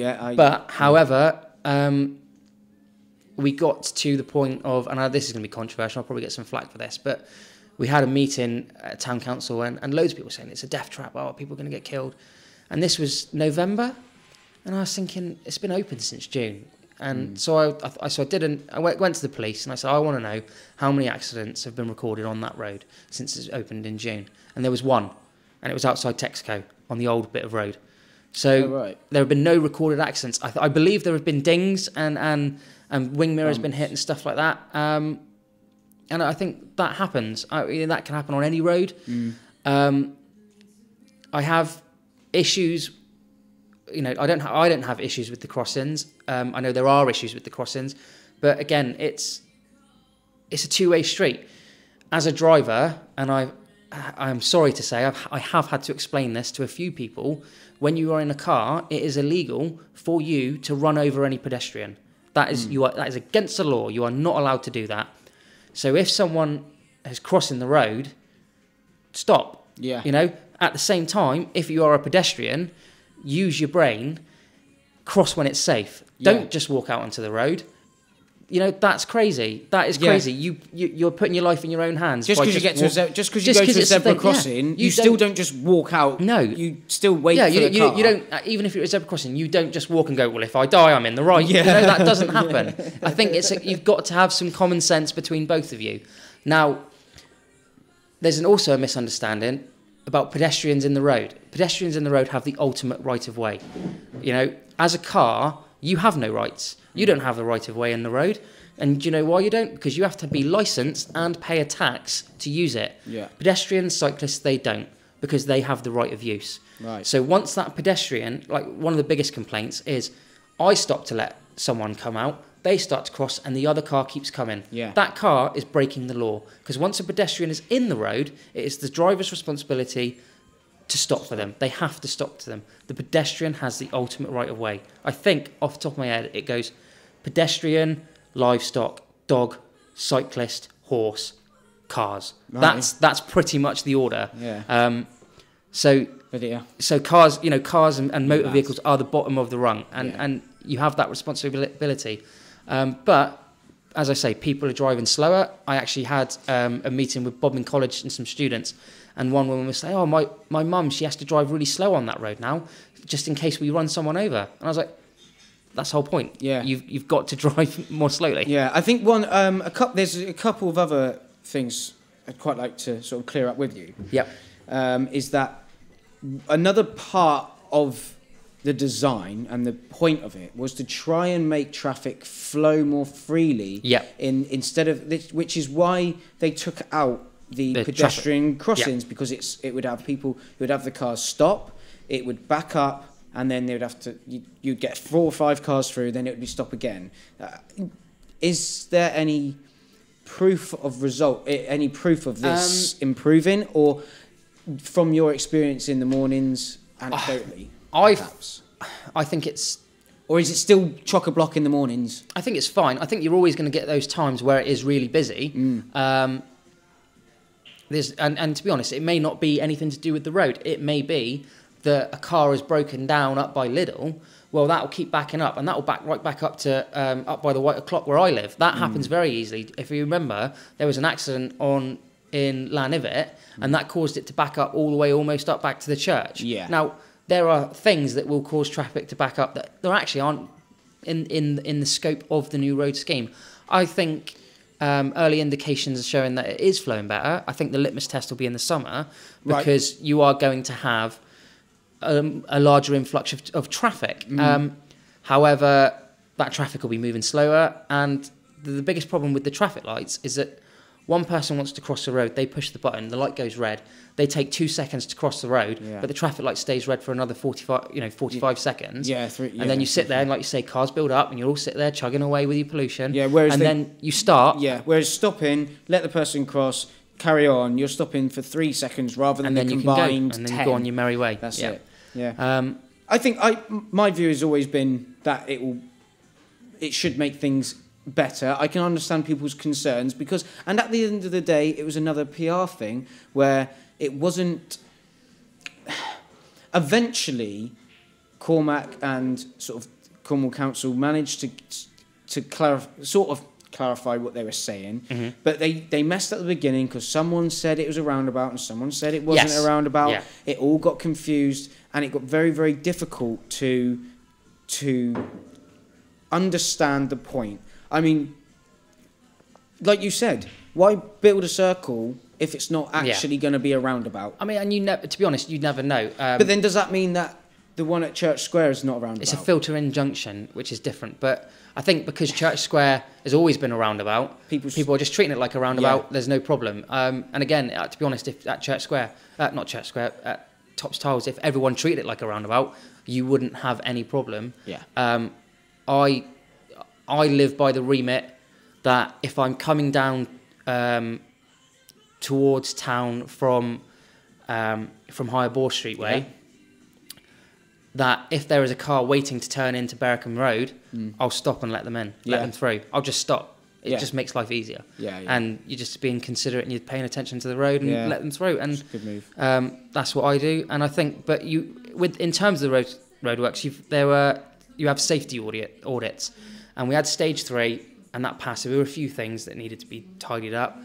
however, we got to the point of, and this is going to be controversial, I'll probably get some flack for this, but we had a meeting at Town Council and loads of people saying it's a death trap, people are going to get killed. And this was November, and I was thinking, it's been open since June. And so I went to the police and I said, I want to know how many accidents have been recorded on that road since it's opened in June. And there was one, and it was outside Texaco on the old bit of road. So there have been no recorded accidents. I believe there have been dings and wing mirrors been hit and stuff like that. And I think that happens. That can happen on any road. I have issues. I don't have issues with the crossings. I know there are issues with the crossings, but again, it's a two-way street. As a driver, and I'm sorry to say, I have had to explain this to a few people. When you are in a car, it is illegal for you to run over any pedestrian. That is that is against the law. You are not allowed to do that. So if someone is crossing the road, stop. Yeah. At the same time, if you are a pedestrian, use your brain, cross when it's safe. Don't just walk out onto the road. That's crazy. That is crazy. You're putting your life in your own hands. Just because you go to a zebra crossing, you still don't just walk out. No, you still wait for the car. You don't. Even if you're at a zebra crossing, you don't just walk and go, well, if I die, I'm in the right. Yeah. That doesn't happen. I think you've got to have some common sense between both of you. Now, there's also a misunderstanding about pedestrians in the road. Pedestrians in the road have the ultimate right of way. As a car, you have no rights. You don't have the right of way in the road. And do you know why you don't? Because you have to be licensed and pay a tax to use it. Yeah. Pedestrians, cyclists, they don't, because they have the right of use. Right. So once that pedestrian, one of the biggest complaints is, I stop to let someone come out, they start to cross, and the other car keeps coming. Yeah. That car is breaking the law, because once a pedestrian is in the road, it is the driver's responsibility to stop for them. They have to stop to them. The pedestrian has the ultimate right of way. I think, off the top of my head, it goes pedestrian, livestock, dog, cyclist, horse, cars. Right. That's pretty much the order. Yeah. So cars, cars and motor vehicles are the bottom of the rung, and you have that responsibility. But as I say, people are driving slower. I actually had a meeting with Bodmin College and some students, and one woman was saying, "Oh, my mum, she has to drive really slow on that road now, just in case we run someone over." And I was like, "That's the whole point. Yeah, you've got to drive more slowly." Yeah, I think there's a couple of other things I'd quite like to sort of clear up with you. Yep. Is that another part of the design and the point of it was to try and make traffic flow more freely. Yeah. Instead of this, which is why they took out the pedestrian crossings, because it would have people who would have the cars stop, it would back up, and then they would have to you'd get 4 or 5 cars through, then it would be stop again. Is there any proof of this improving, or from your experience in the mornings, anecdotally, I think it's... Or is it still chock-a-block in the mornings? I think it's fine. I think you're always going to get those times where it is really busy. And to be honest, it may not be anything to do with the road. It may be that a car is broken down up by Lidl. Well, that will keep backing up, and that will back right back up to up by the White Clock where I live. That happens very easily. If you remember, there was an accident in Llanivert, and that caused it to back up all the way almost up back to the church. Yeah. Now, there are things that will cause traffic to back up that there actually aren't in the scope of the new road scheme. I think early indications are showing that it is flowing better. I think the litmus test will be in the summer because you are going to have a larger influx of traffic. However, that traffic will be moving slower, and the biggest problem with the traffic lights is that one person wants to cross the road, they push the button, the light goes red, they take 2 seconds to cross the road, but the traffic light stays red for another 45 seconds. And then you sit there, and like you say, cars build up, and you all sit there chugging away with your pollution. Then you start. Whereas stopping, let the person cross, carry on, you're stopping for 3 seconds rather than the combined 10. And then you go on your merry way. That's it. Yeah. I think my view has always been that it should make things better. I can understand people's concerns and at the end of the day, it was another PR thing where it wasn't. Eventually, Cormac and sort of Cornwall Council managed to clarify what they were saying, but they messed at the beginning because someone said it was a roundabout and someone said it wasn't a roundabout. Yeah. It all got confused, and it got very, very difficult to understand the point. I mean, like you said, why build a circle if it's not actually going to be a roundabout? I mean, and to be honest, you never know. But then does that mean that the one at Church Square is not a roundabout? It's a filter-in junction, which is different. But I think because Church Square has always been a roundabout, people are just treating it like a roundabout. There's no problem. And again, to be honest, if at Church Square, at Tops Tiles, if everyone treated it like a roundabout, you wouldn't have any problem. Yeah. I live by the remit that if I'm coming down towards town from Higher Boar Street way, that if there is a car waiting to turn into Berrickham Road, I'll stop and let them in, let them through. I'll just stop. It just makes life easier. And you're just being considerate and you're paying attention to the road and let them through. And good move. That's what I do. And I think, but in terms of the roadworks, you have safety audits. And we had stage 3, and that passed. So there were a few things that needed to be tidied up.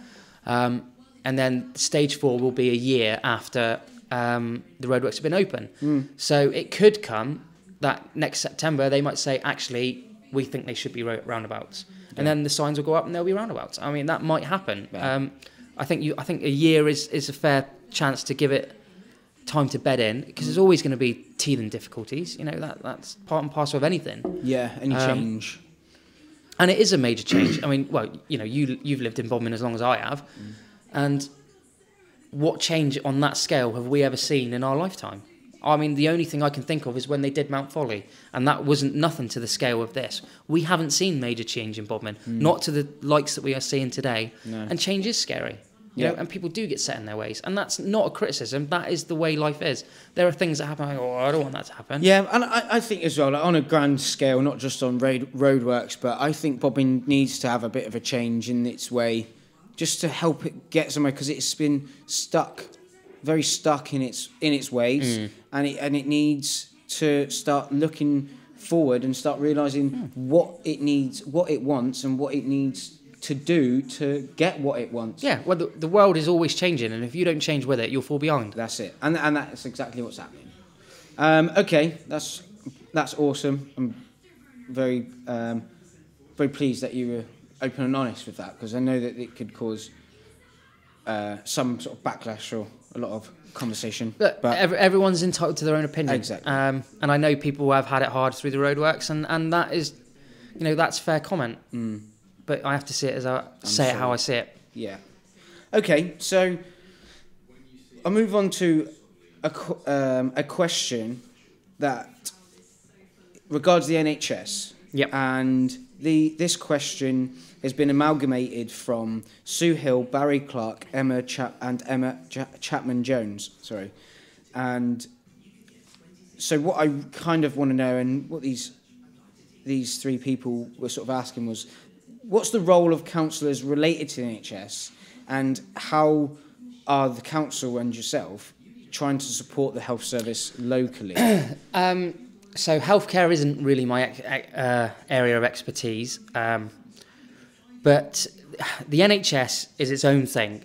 And then stage 4 will be a year after the roadworks have been open. So it could come that next September they might say, actually, we think they should be roundabouts. And then the signs will go up and there'll be roundabouts. I mean, that might happen. I think a year is a fair chance to give it time to bed in, because there's always going to be teething difficulties. You know, that's part and parcel of anything. Yeah, any change. And it is a major change. I mean, well, you know, you've lived in Bodmin as long as I have, and what change on that scale have we ever seen in our lifetime? I mean, the only thing I can think of is when they did Mount Folly, and that wasn't nothing to the scale of this. We haven't seen major change in Bodmin, not to the likes that we are seeing today. No. And change is scary. You know, and people do get set in their ways, and that's not a criticism. That is the way life is. There are things that happen. I don't want that to happen. Yeah, and I think as well, like, on a grand scale, not just on roadworks, but I think Bodmin needs to have a bit of a change in its way, just to help it get somewhere, because it's been very stuck in its ways, and it needs to start looking forward and start realising what it needs, what it wants, and what it needs to do to get what it wants. Yeah, well, the world is always changing, and if you don't change with it, you'll fall behind. That's it, and that's exactly what's happening. Okay, that's awesome. I'm very pleased that you were open and honest with that, because I know that it could cause some sort of backlash or a lot of conversation. But everyone's entitled to their own opinion. Exactly. And I know people have had it hard through the roadworks, and that is, you know, that's fair comment. But I have to see it how I see it. Yeah. Okay, so I'll move on to a question that regards the NHS. Yep. And this question has been amalgamated from Sue Hill, Barry Clark, Emma Chapman-Jones. Sorry. And so what I kind of want to know, and what these three people were sort of asking was, what's the role of councillors related to the NHS, and how are the council and yourself trying to support the health service locally? So healthcare isn't really my area of expertise, but the NHS is its own thing.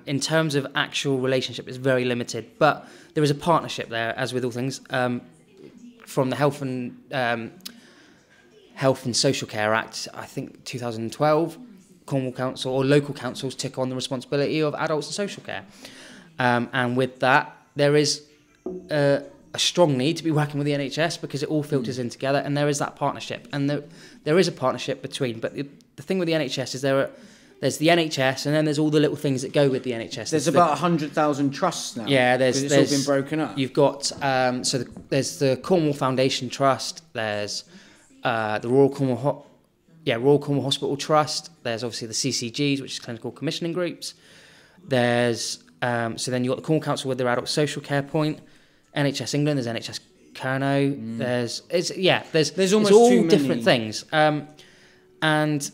In terms of actual relationship, it's very limited, but there is a partnership there, as with all things, from the Health and Social Care Act, I think 2012, Cornwall Council or local councils took on the responsibility of adults and social care. And with that, there is a strong need to be working with the NHS because it all filters in together, and there is that partnership. And there is a partnership between, but the thing with the NHS is there's the NHS, and then there's all the little things that go with the NHS. There's about 100,000 trusts now. Yeah, it's all been broken up. You've got there's the Cornwall Foundation Trust. There's the Royal Cornwall Hospital Trust. There's obviously the CCGs, which is clinical commissioning groups. There's so then you've got the Cornwall Council with their adult social care point. NHS England. There's NHS Kernow. There's almost all too different things. And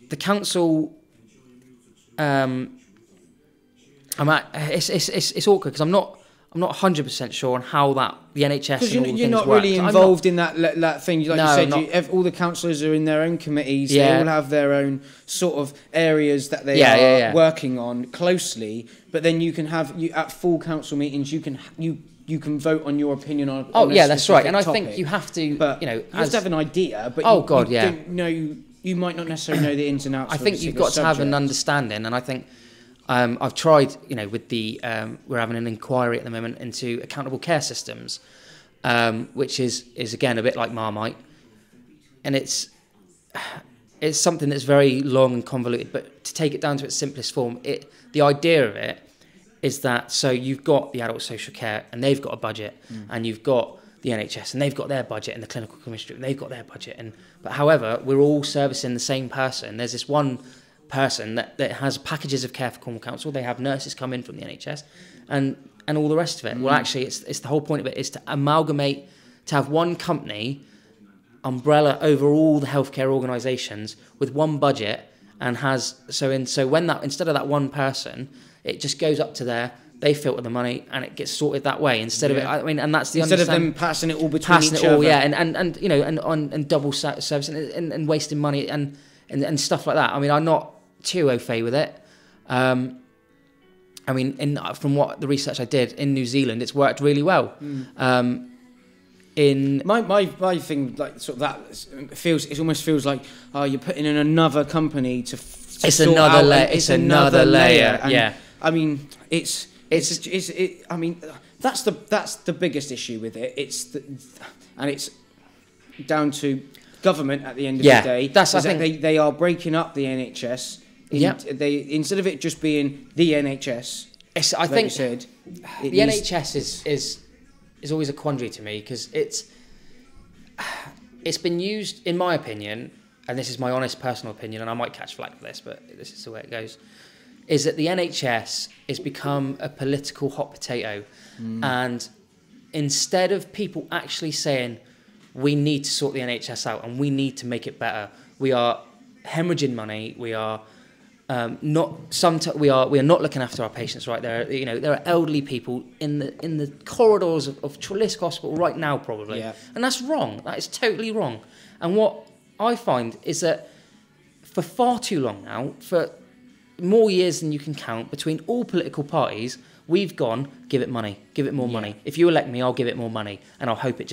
the council, it's awkward because I'm not 100% sure on how the NHS. Because you're not really involved in that thing. Like you said, all the councillors are in their own committees. Yeah. They all have their own sort of areas that they are working on closely. But then you can have at full council meetings. You can vote on your opinion on. That's right. And topic. I think you have to. But you have to have an idea. But don't know. You might not necessarily know the ins and outs. I think you've got to have an understanding, and I think. I've tried, with the we're having an inquiry at the moment into accountable care systems, which is again a bit like Marmite, and it's something that's very long and convoluted. But to take it down to its simplest form, the idea of it is that so you've got the adult social care and they've got a budget, and you've got the NHS and they've got their budget, and the clinical commissioner they've got their budget, but however we're all servicing the same person. There's this one person that has packages of care for Cornwall Council. They have nurses come in from the NHS and all the rest of it. Well, actually, it's the whole point of it is to amalgamate, to have one company umbrella over all the healthcare organisations with one budget, and so when that instead of that one person, it just goes up to there. They filter the money and it gets sorted that way instead of it. I mean, and that's the instead of them passing it all between each other. and double service and wasting money and stuff like that. I mean, I'm not too au fait with it. I mean, from what the research I did in New Zealand, it's worked really well. In my thing, like sort of that it almost feels like you're putting in another company to it's another layer. It's another layer. And, I mean, I mean, that's the biggest issue with it. It's down to government at the end of the day. I think they are breaking up the NHS. Instead of it just being the NHS. I think you said, the NHS is always a quandary to me because it's been used, in my opinion, and this is my honest personal opinion, and I might catch flack for this, but this is the way it goes, is that the NHS has become a political hot potato. And instead of people actually saying, we need to sort the NHS out and we need to make it better, we are hemorrhaging money, we are we are not looking after our patients right. There are elderly people in the corridors of Trelisk Hospital right now probably, and that's wrong. That is totally wrong. And what I find is that for far too long now, for more years than you can count, between all political parties, we've gone, give it money, give it more money. If you elect me, I'll give it more money, and I'll hope it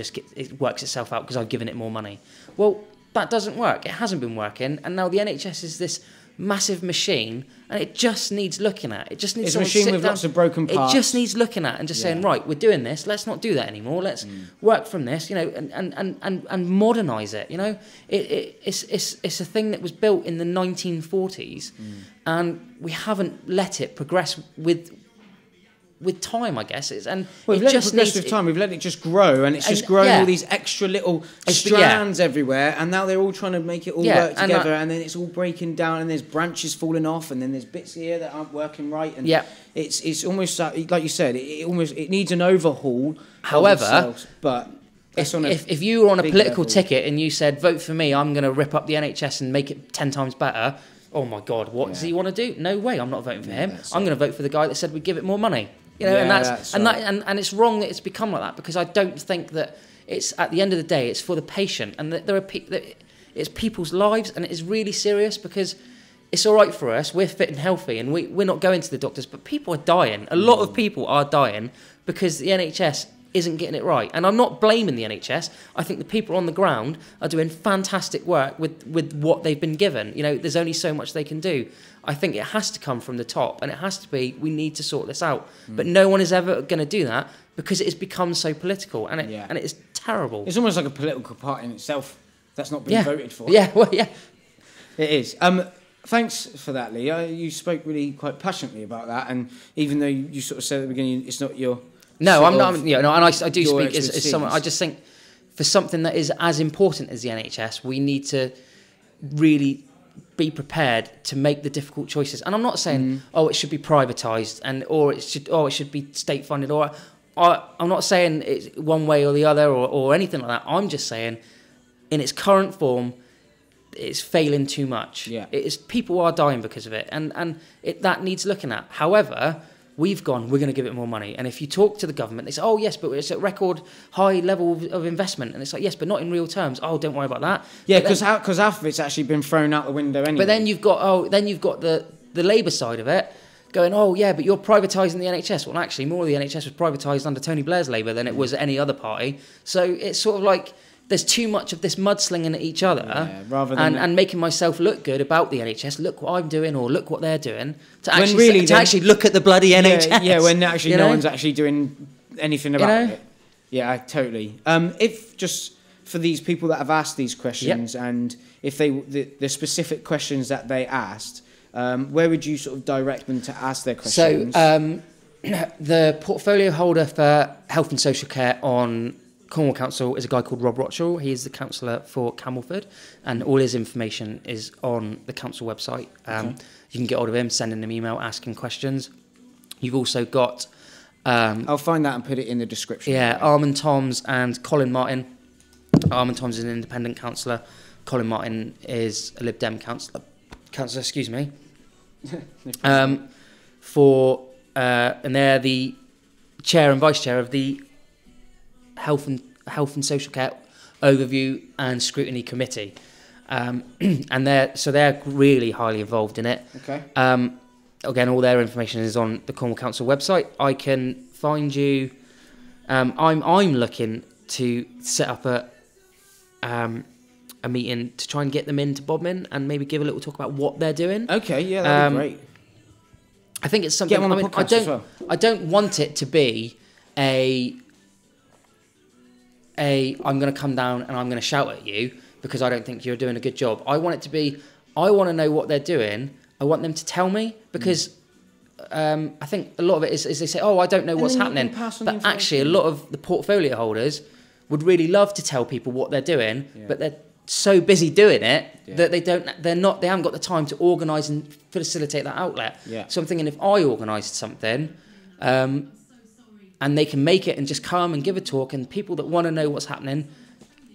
works itself out because I've given it more money. Well, that doesn't work. It hasn't been working, and now the NHS is this massive machine, and it just needs looking at. It just needs it's a machine with lots of broken parts. It just needs looking at and just saying, right, we're doing this. Let's not do that anymore. Let's work from this, and modernise it. It's a thing that was built in the 1940s, and we haven't let it progress with with time, I guess. We've let it progress with time. We've let it just grow, and it's just grown all these extra little strands everywhere, and now they're all trying to make it all work together, and then it's all breaking down, and there's branches falling off, and then there's bits here that aren't working right, and it's almost like you said, it needs an overhaul. However, but if you were on a political ticket and you said, vote for me, I'm going to rip up the NHS and make it 10 times better, oh my God, what does he want to do? No way, I'm not voting for him. I'm going to vote for the guy that said we'd give it more money. You know, and it's wrong that it's become like that, because I don't think that it's, at the end of the day, it's for the patient, and that it's people's lives, and it is really serious, because it's all right for us, we're fit and healthy, and we're not going to the doctors, but people are dying. A lot of people are dying because the NHS isn't getting it right. And I'm not blaming the NHS. I think the people on the ground are doing fantastic work with what they've been given. You know, there's only so much they can do. I think it has to come from the top, and it has to be, we need to sort this out. But no one is ever going to do that, because it has become so political, and it is terrible. It's almost like a political party in itself that's not been voted for. Yeah, well, yeah. It is. Thanks for that, Leigh. You spoke really quite passionately about that, and even though you sort of said at the beginning it's not your... No, I'm not. You know, and I do speak as someone. I just think for something that is as important as the NHS, we need to really be prepared to make the difficult choices. And I'm not saying, it should be privatised, or it should be state funded, or I'm not saying it's one way or the other, or anything like that. I'm just saying, in its current form, it's failing too much. Yeah, people are dying because of it, and that needs looking at. However, we're going to give it more money. And if you talk to the government, they say, oh, yes, but it's a record high level of investment. And it's like, yes, but not in real terms. Oh, don't worry about that. Yeah, because half of it's actually been thrown out the window anyway. But then you've got the Labour side of it going, oh, yeah, but you're privatising the NHS. Well, actually, more of the NHS was privatised under Tony Blair's Labour than it was any other party. So it's sort of like there's too much of this mudslinging at each other, rather than and making myself look good about the NHS. Look what I'm doing, or look what they're doing. To actually look at the bloody NHS. Yeah, when actually no one's actually doing anything about it. Yeah, totally. If just for these people that have asked these questions, and if the specific questions that they asked, where would you sort of direct them to ask their questions? So the portfolio holder for health and social care on Cornwall Council is a guy called Rob.rotchell. He is the councillor for Camelford, and all his information is on the council website. You can get hold of him, send him an email, ask him questions. You've also got... I'll find that and put it in the description. Yeah, Armand Toms and Colin Martin. Armand Toms is an independent councillor. Colin Martin is a Lib Dem councillor, excuse me. And they're the chair and vice chair of the Health and Social Care Overview and Scrutiny Committee, and they're really highly involved in it. Okay. Again, all their information is on the Cornwall Council website. I can find you. I'm looking to set up a meeting to try and get them into Bodmin and maybe give a little talk about what they're doing. Okay, yeah, that'd be great. I think it's something. I don't want it to be I'm going to come down and I'm going to shout at you because I don't think you're doing a good job. I want it to be, I want to know what they're doing. I want them to tell me, because I think a lot of it is they say, oh, I don't know what's happening. But actually, a lot of the portfolio holders would really love to tell people what they're doing, but they're so busy doing it that they haven't got the time to organise and facilitate that outlet. Yeah. So I'm thinking, if I organised something, and they can make it and just come and give a talk, and people that want to know what's happening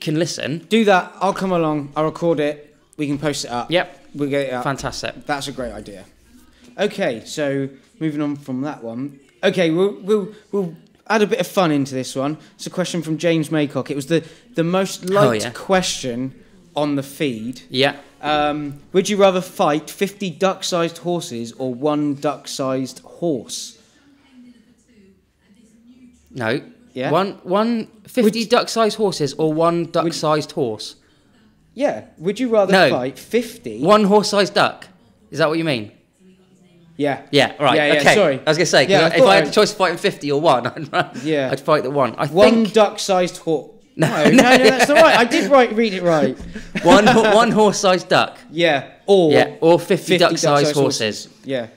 can listen. Do that. I'll come along. I'll record it. We can post it up. Yep. We'll get it up. Fantastic. That's a great idea. Okay, so moving on from that one. Okay, we'll add a bit of fun into this one. It's a question from James Maycock. It was the most liked question on the feed. Yeah. Would you rather fight 50 duck-sized horses or one duck-sized horse? No. Yeah. One 50 duck-sized horses or one duck-sized horse? Yeah. Would you rather fight 50? One horse-sized duck. Is that what you mean? Yeah. Yeah, right. Yeah, okay. Sorry. I was going to say, if I had the choice of fighting 50 or one, I'd fight the one. One duck-sized horse. No, that's not right. I did read it right. One horse-sized duck. Yeah. Or 50 duck-sized horses. Yeah.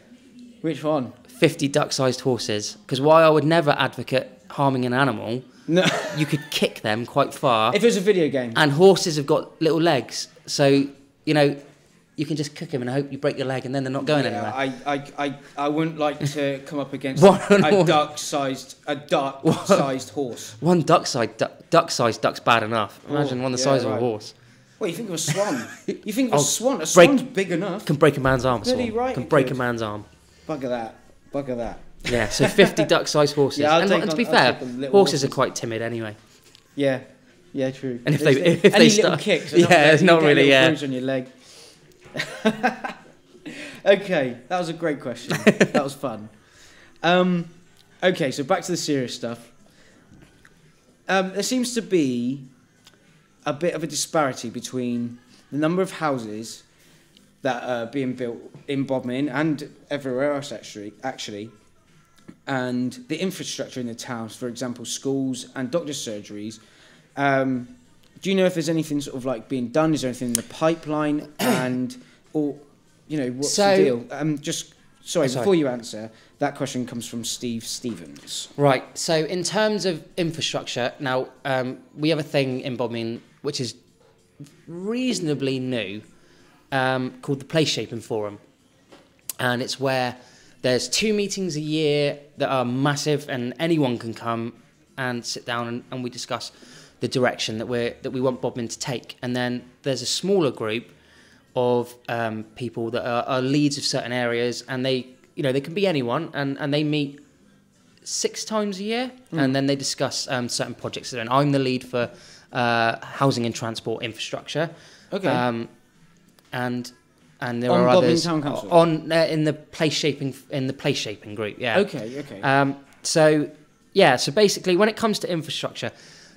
Which one? 50 duck-sized horses. Because while I would never advocate harming an animal, No. you could kick them quite far. If it was a video game. And horses have got little legs, so, you know, you can just kick them and hope you break your leg and then they're not going anywhere. I wouldn't like to come up against a duck-sized horse. One duck-sized duck's bad enough. Imagine one the size of a horse. Well, you think of a swan. You think of a swan. A swan's big enough. Can break a man's arm, Bloody swan. right Can it break could. a man's arm. Bugger that. Yeah, so 50 duck-sized horses. Yeah, and to be fair, horses are quite timid anyway. Yeah, true. And if they any start, little kicks, it's not really, bruise on your leg. Okay, that was a great question. That was fun. Okay, so back to the serious stuff. There seems to be a bit of a disparity between the number of houses that are being built in Bodmin and everywhere else actually, and the infrastructure in the towns, for example, schools and doctor's surgeries. Do you know if there's anything sort of like being done? Is there anything in the pipeline? Or, you know, what's the deal? Sorry, before you answer, that question comes from Steve Stevens. Right, so in terms of infrastructure, now, we have a thing in Bodmin which is reasonably new, called the Place Shaping Forum. And it's where there's 2 meetings a year that are massive and anyone can come and sit down and we discuss the direction that we want Bodmin to take. And then there's a smaller group of people that are leads of certain areas, and they can be anyone, and they meet 6 times a year, and then they discuss certain projects. And I'm the lead for housing and transport infrastructure. Okay. And there are others Town Council? In the place shaping group. Yeah. Okay. So basically, when it comes to infrastructure,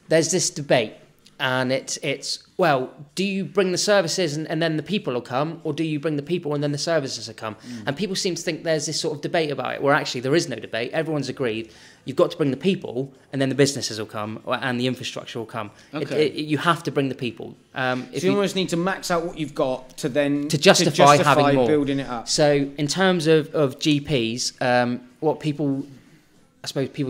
there's this debate. And it's well, do you bring the services and then the people will come, or do you bring the people and then the services will come? And people seem to think there's this sort of debate about it, where actually there is no debate. Everyone's agreed. You've got to bring the people, and then the businesses will come, and the infrastructure will come. Okay. You have to bring the people. So you almost need to max out what you've got to justify having more. Building it up. So in terms of GPs, what people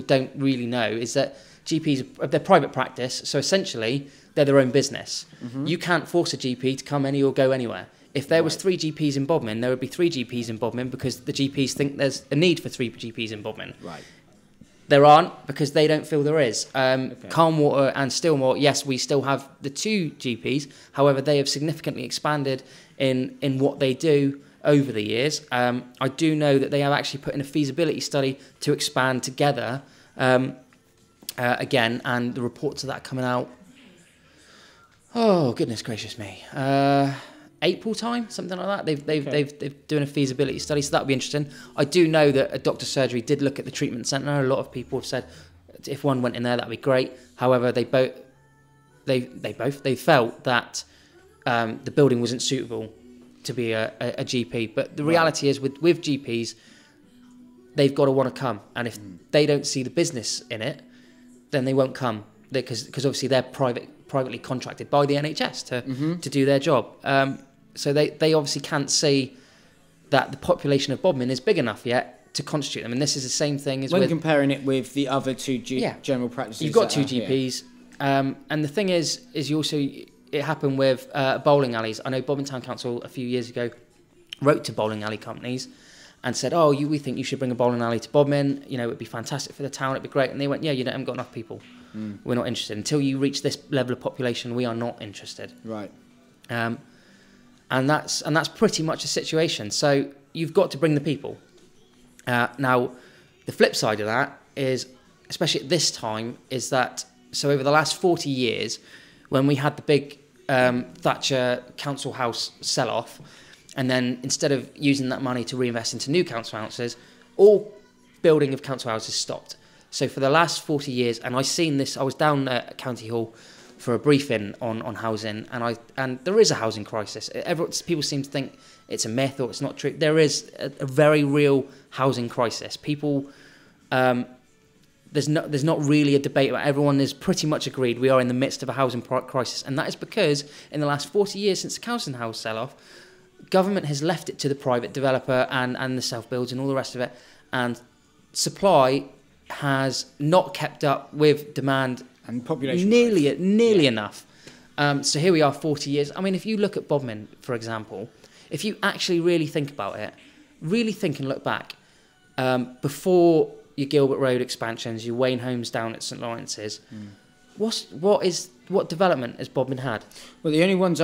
don't really know is that GPs, they're private practice, so essentially they're their own business. Mm-hmm. You can't force a GP to come or go anywhere. If there was 3 GPs in Bodmin, there would be 3 GPs in Bodmin because the GPs think there's a need for 3 GPs in Bodmin. Right. There aren't because they don't feel there is. Carnwater and Stillmore, yes, we still have the 2 GPs. However, they have significantly expanded in what they do over the years. I do know that they have actually put in a feasibility study to expand together again, and the reports of that coming out, oh goodness gracious me, April time, something like that. They've doing a feasibility study, so that'll be interesting. I do know that a doctor's surgery did look at the treatment centre. A lot of people have said if one went in there, that'd be great. However, they felt that the building wasn't suitable to be a GP. But the reality is, with GPs, they've got to want to come, and if they don't see the business in it, then they won't come, because obviously they're privately contracted by the NHS to do their job. So they obviously can't see that the population of Bodmin is big enough yet to constitute them. And this is the same thing as when comparing it with the other 2 general practices. You've got 2 GPs, and the thing is you also, it happened with bowling alleys. I know Bodmin Town Council a few years ago wrote to bowling alley companies and said, we think you should bring a bowling alley to Bodmin. You know, it'd be fantastic for the town. It'd be great. And they went, you haven't got enough people. We're not interested. Until you reach this level of population, we are not interested. Right. And that's pretty much the situation. So you've got to bring the people. Now, the flip side of that is, especially at this time, is that, so over the last 40 years, when we had the big Thatcher council house sell-off, and then instead of using that money to reinvest into new council houses, all building of council houses stopped. So for the last 40 years, and I've seen this, I was down at County Hall for a briefing on housing, and there is a housing crisis. People seem to think it's a myth or it's not true. There is a very real housing crisis. People, there's not really a debate about it. Everyone is pretty much agreed we are in the midst of a housing crisis, and that is because in the last 40 years since the council house sell-off, government has left it to the private developer and the self-builds and all the rest of it, and supply has not kept up with demand and population nearly enough. So here we are 40 years. I mean, if you look at Bodmin, for example, if you actually really think about it, really think and look back, before your Gilbert Road expansions, your Wayne Homes down at St Lawrence's, what development has Bodmin had? Well, the only ones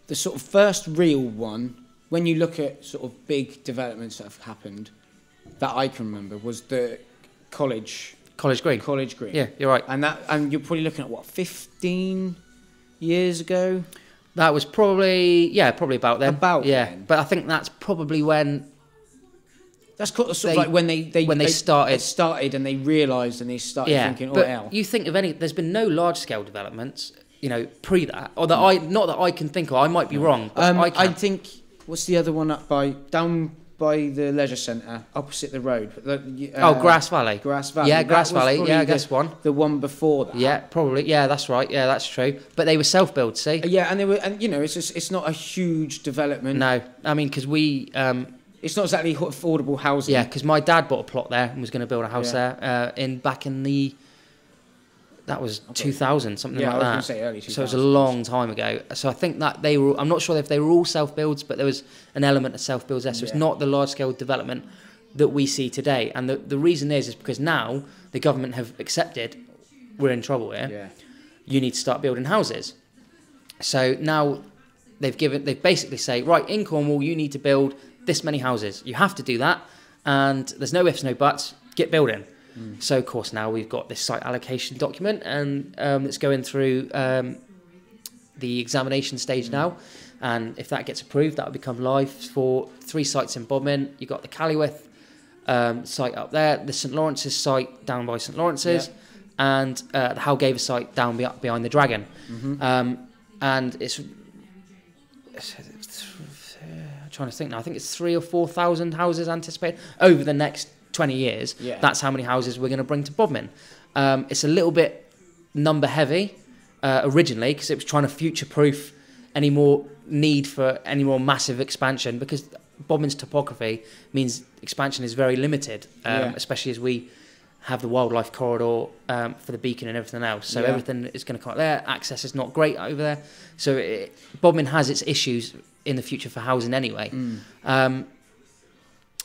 the sort of first real one, when you look at sort of big developments that have happened, that I can remember, was the College Green. Yeah, you're right. And you're probably looking at, what, 15 years ago? That was probably about then. Then. But I think that's probably when... That's sort of like when they started and they realised and they started thinking, but you think of there's been no large-scale developments, pre that, or not that I can think of, I might be wrong, but I think, what's the other one down by the leisure centre, opposite the road? Grass Valley. Yeah, Grass Valley, I guess one. The one before that. Yeah, probably, yeah, that's right, yeah, that's true. But they were self-built, see? Yeah, it's not a huge development. No, I mean, because we... it's not exactly affordable housing. Yeah, because my dad bought a plot there and was going to build a house there back in the... That was 2000, something like that. Yeah, I was going to say early 2000s. So it was a long time ago. So I think that they were... I'm not sure if they were all self-builds, but there was an element of self-builds there. So it's not the large-scale development that we see today. And the reason is because now the government have accepted we're in trouble here. Yeah. You need to start building houses. So now they've basically say, right, in Cornwall, you need to build this many houses. You have to do that. And there's no ifs, no buts. Get building. So, of course, now we've got this site allocation document, and it's going through the examination stage now. And if that gets approved, that will become live for 3 sites in Bodmin. You've got the Callywith site up there, the St Lawrence's site down by St Lawrence's, and the Halgaver site down behind the Dragon. And it's I'm trying to think now. I think it's 3,000 or 4,000 houses anticipated over the next 20 years. That's how many houses we're going to bring to Bodmin. It's a little bit number heavy originally, because it was trying to future-proof any more need for any more massive expansion, because Bodmin's topography means expansion is very limited, especially as we have the wildlife corridor for the beacon and everything else. So everything is going to come out there. Access is not great over there. So Bodmin has its issues in the future for housing anyway.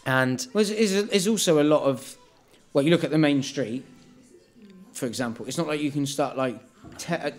And there's also a lot of, well, you look at the main street, for example, it's not like you can start like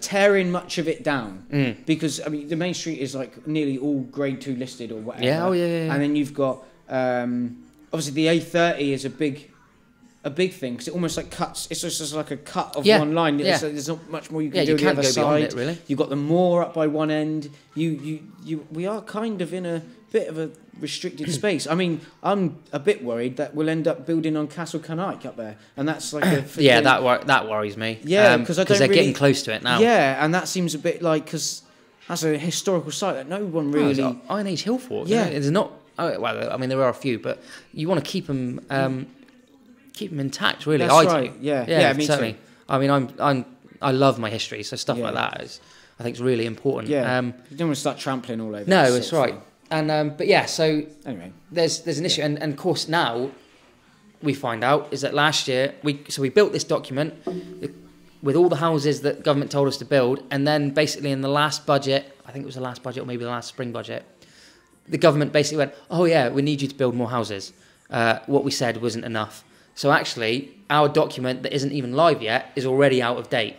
tearing much of it down, because I mean the main street is like nearly all grade 2 listed or whatever. And then you've got obviously the A30 is a big thing, because it almost like cuts. It's just like a cut of one line. There's not much more you can do on the other side. It, really. You've got the moor up by one end. We are kind of in a bit of a restricted space. I mean, I'm a bit worried that we'll end up building on Castle Canike up there, and that's like that worries me. Yeah, because they're getting close to it now. Yeah, and that seems a bit like, because that's a historical site that no one really. Iron Age hill fort. Yeah, it's not. Well, I mean, there are a few, but you want to keep them intact. Really, that's right. Do. Yeah, me certainly. too. I mean, I love my history, so stuff like that I think is really important. Yeah, you don't want to start trampling all over. No, that's right. And but yeah, so anyway, there's an issue, and of course now we find out is that last year we built this document with all the houses that government told us to build, and then basically in the last budget, I think it was the last budget or maybe the last spring budget, the government basically went, oh yeah, we need you to build more houses. What we said wasn't enough. So actually, our document that isn't even live yet is already out of date.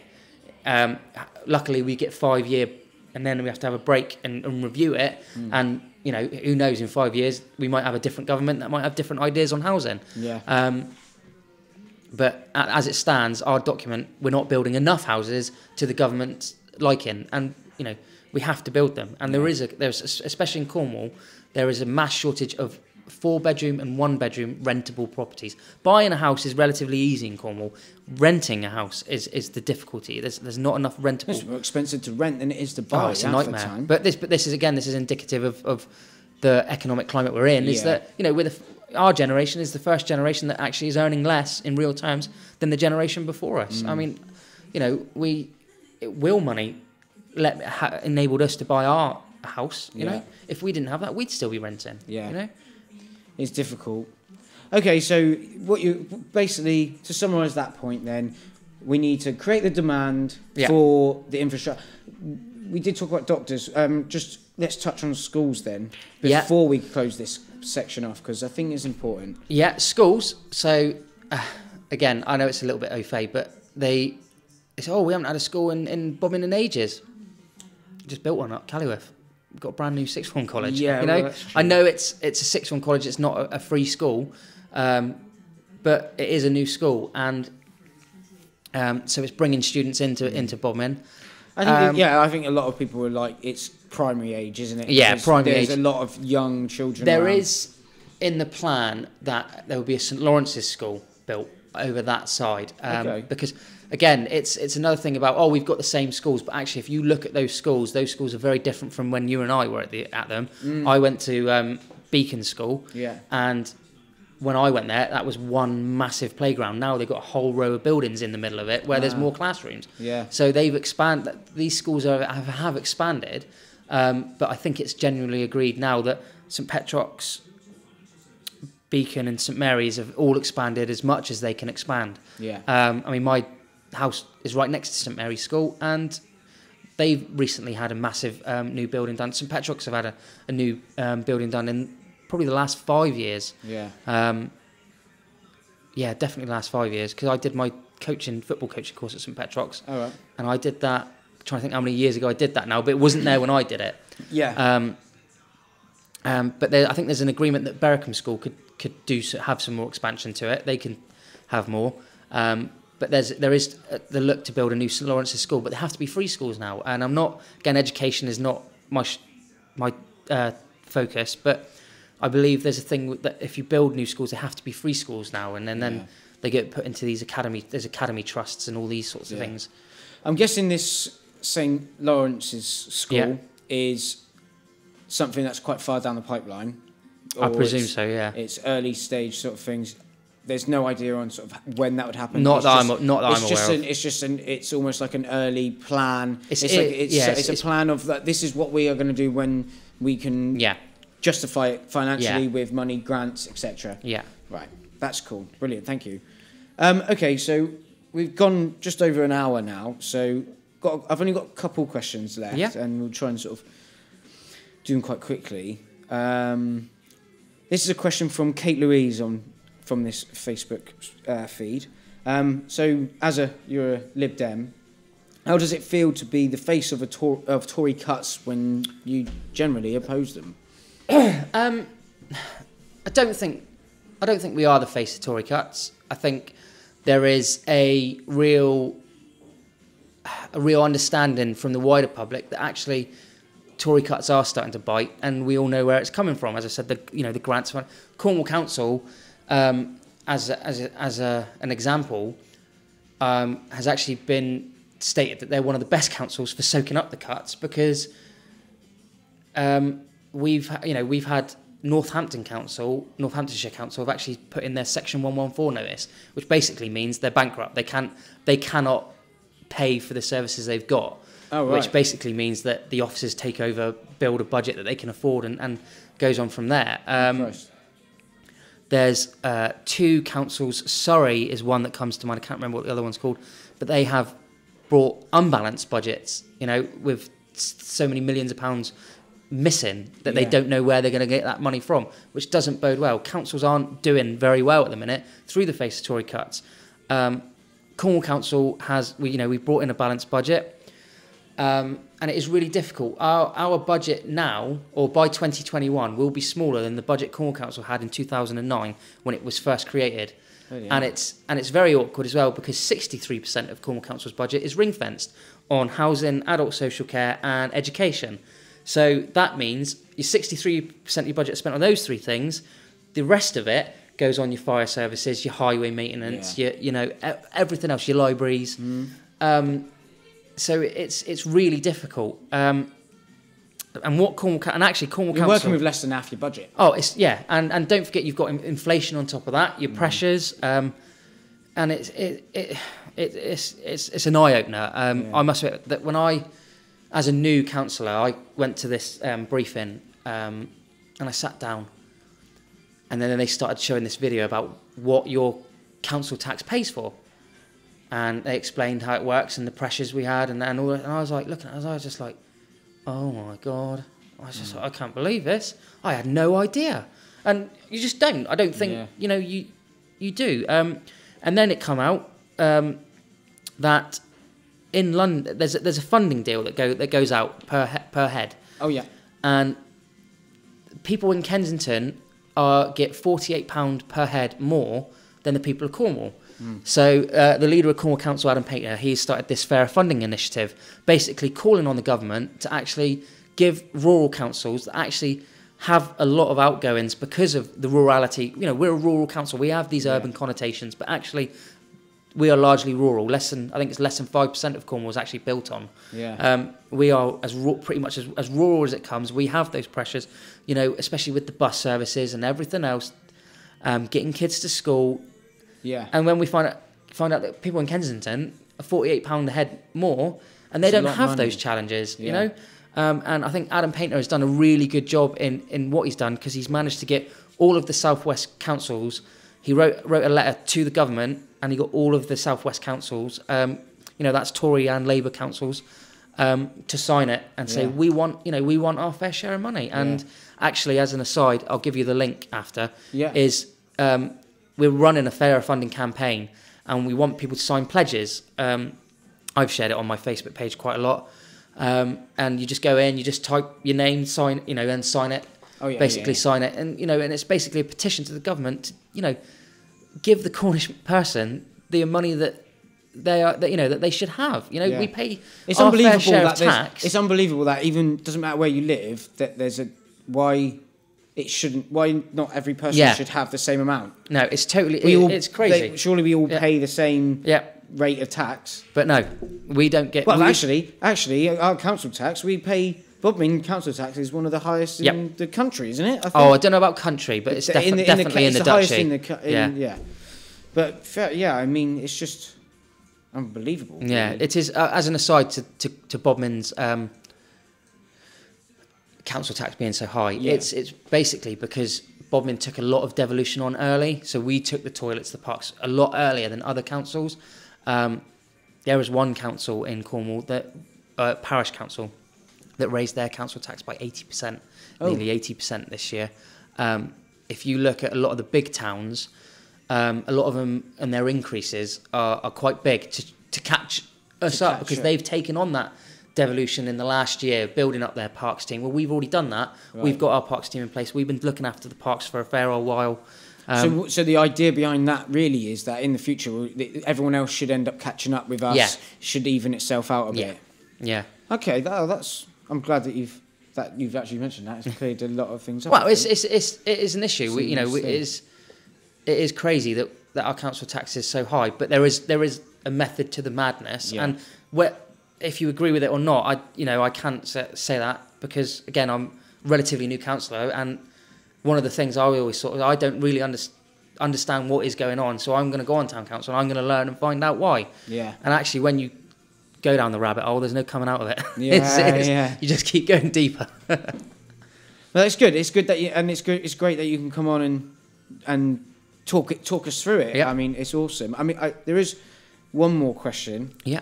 Luckily, we get 5 year, and then we have to have a break and review it. And you know, who knows? In 5 years, we might have a different government that might have different ideas on housing. Yeah. But as it stands, our document, we're not building enough houses to the government's liking, and you know, we have to build them. And there's especially in Cornwall, there is a mass shortage of 4-bedroom and 1-bedroom rentable properties. Buying a house is relatively easy in Cornwall. Renting a house is the difficulty. There's not enough rentable. It's more expensive to rent than it is to buy. Oh, it's a nightmare. But this is indicative of the economic climate we're in. Is that, you know, our generation is the first generation that actually is earning less in real terms than the generation before us. I mean, you know, will money enabled us to buy our house. You know, if we didn't have that, we'd still be renting. Yeah. You know. It's difficult. Okay, so what you basically, to summarise that point then, we need to create the demand for the infrastructure. We did talk about doctors. Just let's touch on schools then before we close this section off, because I think it's important. Yeah, schools. So again, I know it's a little bit au fait, but they say, we haven't had a school in Bodmin in ages. Just built one up, Callyworth. We've got a brand new sixth form college. Yeah, you know, well, I know it's a sixth form college. It's not a free school, but it is a new school, and so it's bringing students into Bodmin. I think a lot of people are like, it's primary age, isn't it? Yeah, primary age. There's a lot of young children There around. is in the plan that there will be a St Lawrence's school built over that side, because again, it's another thing about we've got the same schools, but actually, if you look at those schools are very different from when you and I were at them. I went to Beacon School, and when I went there, that was one massive playground. Now they've got a whole row of buildings in the middle of it where there's more classrooms. Yeah. So they've expanded. These schools have expanded, but I think it's genuinely agreed now that St Petrocs, Beacon and St Mary's have all expanded as much as they can expand. Yeah. I mean, my house is right next to St Mary's School, and they've recently had a massive new building done. St Petrocs have had a new building done in probably the last 5 years. Yeah. Definitely the last 5 years, because I did my football coaching course at St Petrocs. All right. And I did that. I'm trying to think how many years ago I did that now, but it wasn't there when I did it. Yeah. But I think there's an agreement that Berwicksham School could have some more expansion to it. They can have more. But there is the look to build a new St Lawrence's school, but they have to be free schools now. And education is not my focus, but I believe there's a thing that if you build new schools, they have to be free schools now, and then they get put into these there's academy trusts and all these sorts of things. I'm guessing this St Lawrence's school is something that's quite far down the pipeline. I presume so, yeah. It's early stage sort of things. There's no idea on sort of when that would happen. I'm aware of. It's almost like an early plan. It's a plan of that. This is what we are going to do when we can justify it financially with money, grants, etc. Yeah. Right. That's cool. Brilliant. Thank you. Okay, so we've gone just over an hour now. So I've only got a couple questions left, and we'll try and sort of do them quite quickly. This is a question from Kate Louise from this Facebook feed. So, you're a Lib Dem, how does it feel to be the face of Tory cuts when you generally oppose them? I don't think we are the face of Tory cuts. I think there is a real understanding from the wider public that actually Tory cuts are starting to bite, and we all know where it's coming from. As I said, the grants fund, Cornwall Council, as an example, has actually been stated that they're one of the best councils for soaking up the cuts, because we've had Northamptonshire Council have actually put in their Section 114 notice, which basically means they're bankrupt. They cannot pay for the services they've got. Oh, right. Which basically means that the officers take over, build a budget that they can afford, and goes on from there. There's two councils. Surrey is one that comes to mind. I can't remember what the other one's called, but they have brought unbalanced budgets, with so many millions of pounds missing that they don't know where they're going to get that money from, which doesn't bode well. Councils aren't doing very well at the minute through the face of Tory cuts. Cornwall Council we brought in a balanced budget. And it is really difficult. Our budget now, or by 2021, will be smaller than the budget Cornwall Council had in 2009 when it was first created. Oh, yeah. And it's very awkward as well, because 63% of Cornwall Council's budget is ring-fenced on housing, adult social care and education. So that means your 63% of your budget is spent on those three things. The rest of it goes on your fire services, your highway maintenance, your everything else, your libraries. So it's really difficult. And what Cornwall Council... You're working with less than half your budget. Oh, and don't forget you've got inflation on top of that, your pressures, and it's an eye opener. I must admit that when I, as a new councillor, I went to this briefing, and I sat down, And then they started showing this video about what your council tax pays for. And they explained how it works and the pressures we had and all that. And I was like, looking at it, I was just like, oh my God. I was just like, I can't believe this. I had no idea. And you just don't. I don't think, you know, you do. And then it come out that in London, there's a funding deal that goes out per head. Oh, yeah. And people in Kensington get £48 per head more than the people of Cornwall. So the leader of Cornwall Council, Adam Painter, he started this fair funding initiative, basically calling on the government to actually give rural councils that actually have a lot of outgoings because of the rurality. You know, we're a rural council. We have these urban connotations, but actually we are largely rural. I think it's less than 5% of Cornwall is actually built on. Yeah. We are pretty much as rural as it comes. We have those pressures, you know, especially with the bus services and everything else, getting kids to school. Yeah. And when we find out that people in Kensington are £48 a head more, and they don't have those challenges, you know. And I think Adam Painter has done a really good job in what he's done, because he's managed to get all of the Southwest councils. He wrote a letter to the government, and he got all of the Southwest councils, you know, that's Tory and Labour councils, to sign it and say we want our fair share of money. And actually, as an aside, I'll give you the link after. We're running a fairer funding campaign, and we want people to sign pledges. I've shared it on my Facebook page quite a lot. And you just go in, you just type your name, sign, you know, and sign it. Sign it, and you know, and it's basically a petition to the government to, you know, give the Cornish person the money that they should have. You know, we pay our fair share of tax. It's unbelievable that even doesn't matter where you live, that there's why not every person should have the same amount. No, it's totally it's crazy. Surely we all pay the same rate of tax. But no, we don't get. Well, actually, our council tax, we pay. Bodmin council tax is one of the highest in the country, isn't it? I don't know about country, but it's definitely in the duchy. But I mean, it's just unbelievable. Yeah, really. It is. As an aside to Bodmin's council tax being so high, it's basically because Bodmin took a lot of devolution on early. So we took the toilets, the parks a lot earlier than other councils. There was one council in Cornwall, that Parish Council, that raised their council tax by 80%, nearly 80% this year. If you look at a lot of the big towns, a lot of them and their increases are quite big to catch us up, because they've taken on that devolution in the last year, building up their parks team. Well, we've already done that. Right. We've got our parks team in place. We've been looking after the parks for a fair old while. So the idea behind that really is that in the future, everyone else should end up catching up with us, should even itself out a bit. Yeah. Okay, I'm glad that you've actually mentioned that. It's cleared a lot of things up. Well, it is an issue. It is crazy that our council tax is so high, but there is a method to the madness. Yeah. And if you agree with it or not, I can't say that, because again, I'm a relatively new councillor, and one of the things I always I don't really understand what is going on, so I'm going to go on town council and I'm going to learn and find out why. Yeah. And actually, when you go down the rabbit hole, there's no coming out of it. You just keep going deeper. Well, it's good. It's good that it's great that you can come on and talk us through it. Yeah. I mean, it's awesome. I mean, there is one more question. Yeah.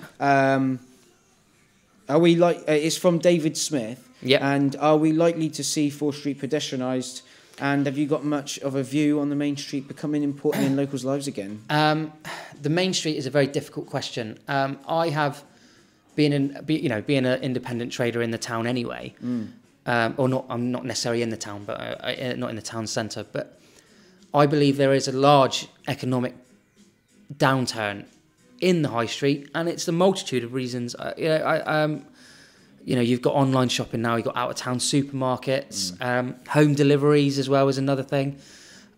Are we it's from David Smith. Yeah. And are we likely to see 4th Street pedestrianised? And have you got much of a view on the main street becoming important in locals' lives again? The main street is a very difficult question. I have being an independent trader in the town anyway, or not. I'm not necessarily in the town, but not in the town centre. But I believe there is a large economic downturn in the high street, and it's a multitude of reasons. You've got online shopping now. You've got out of town supermarkets, home deliveries as well as another thing,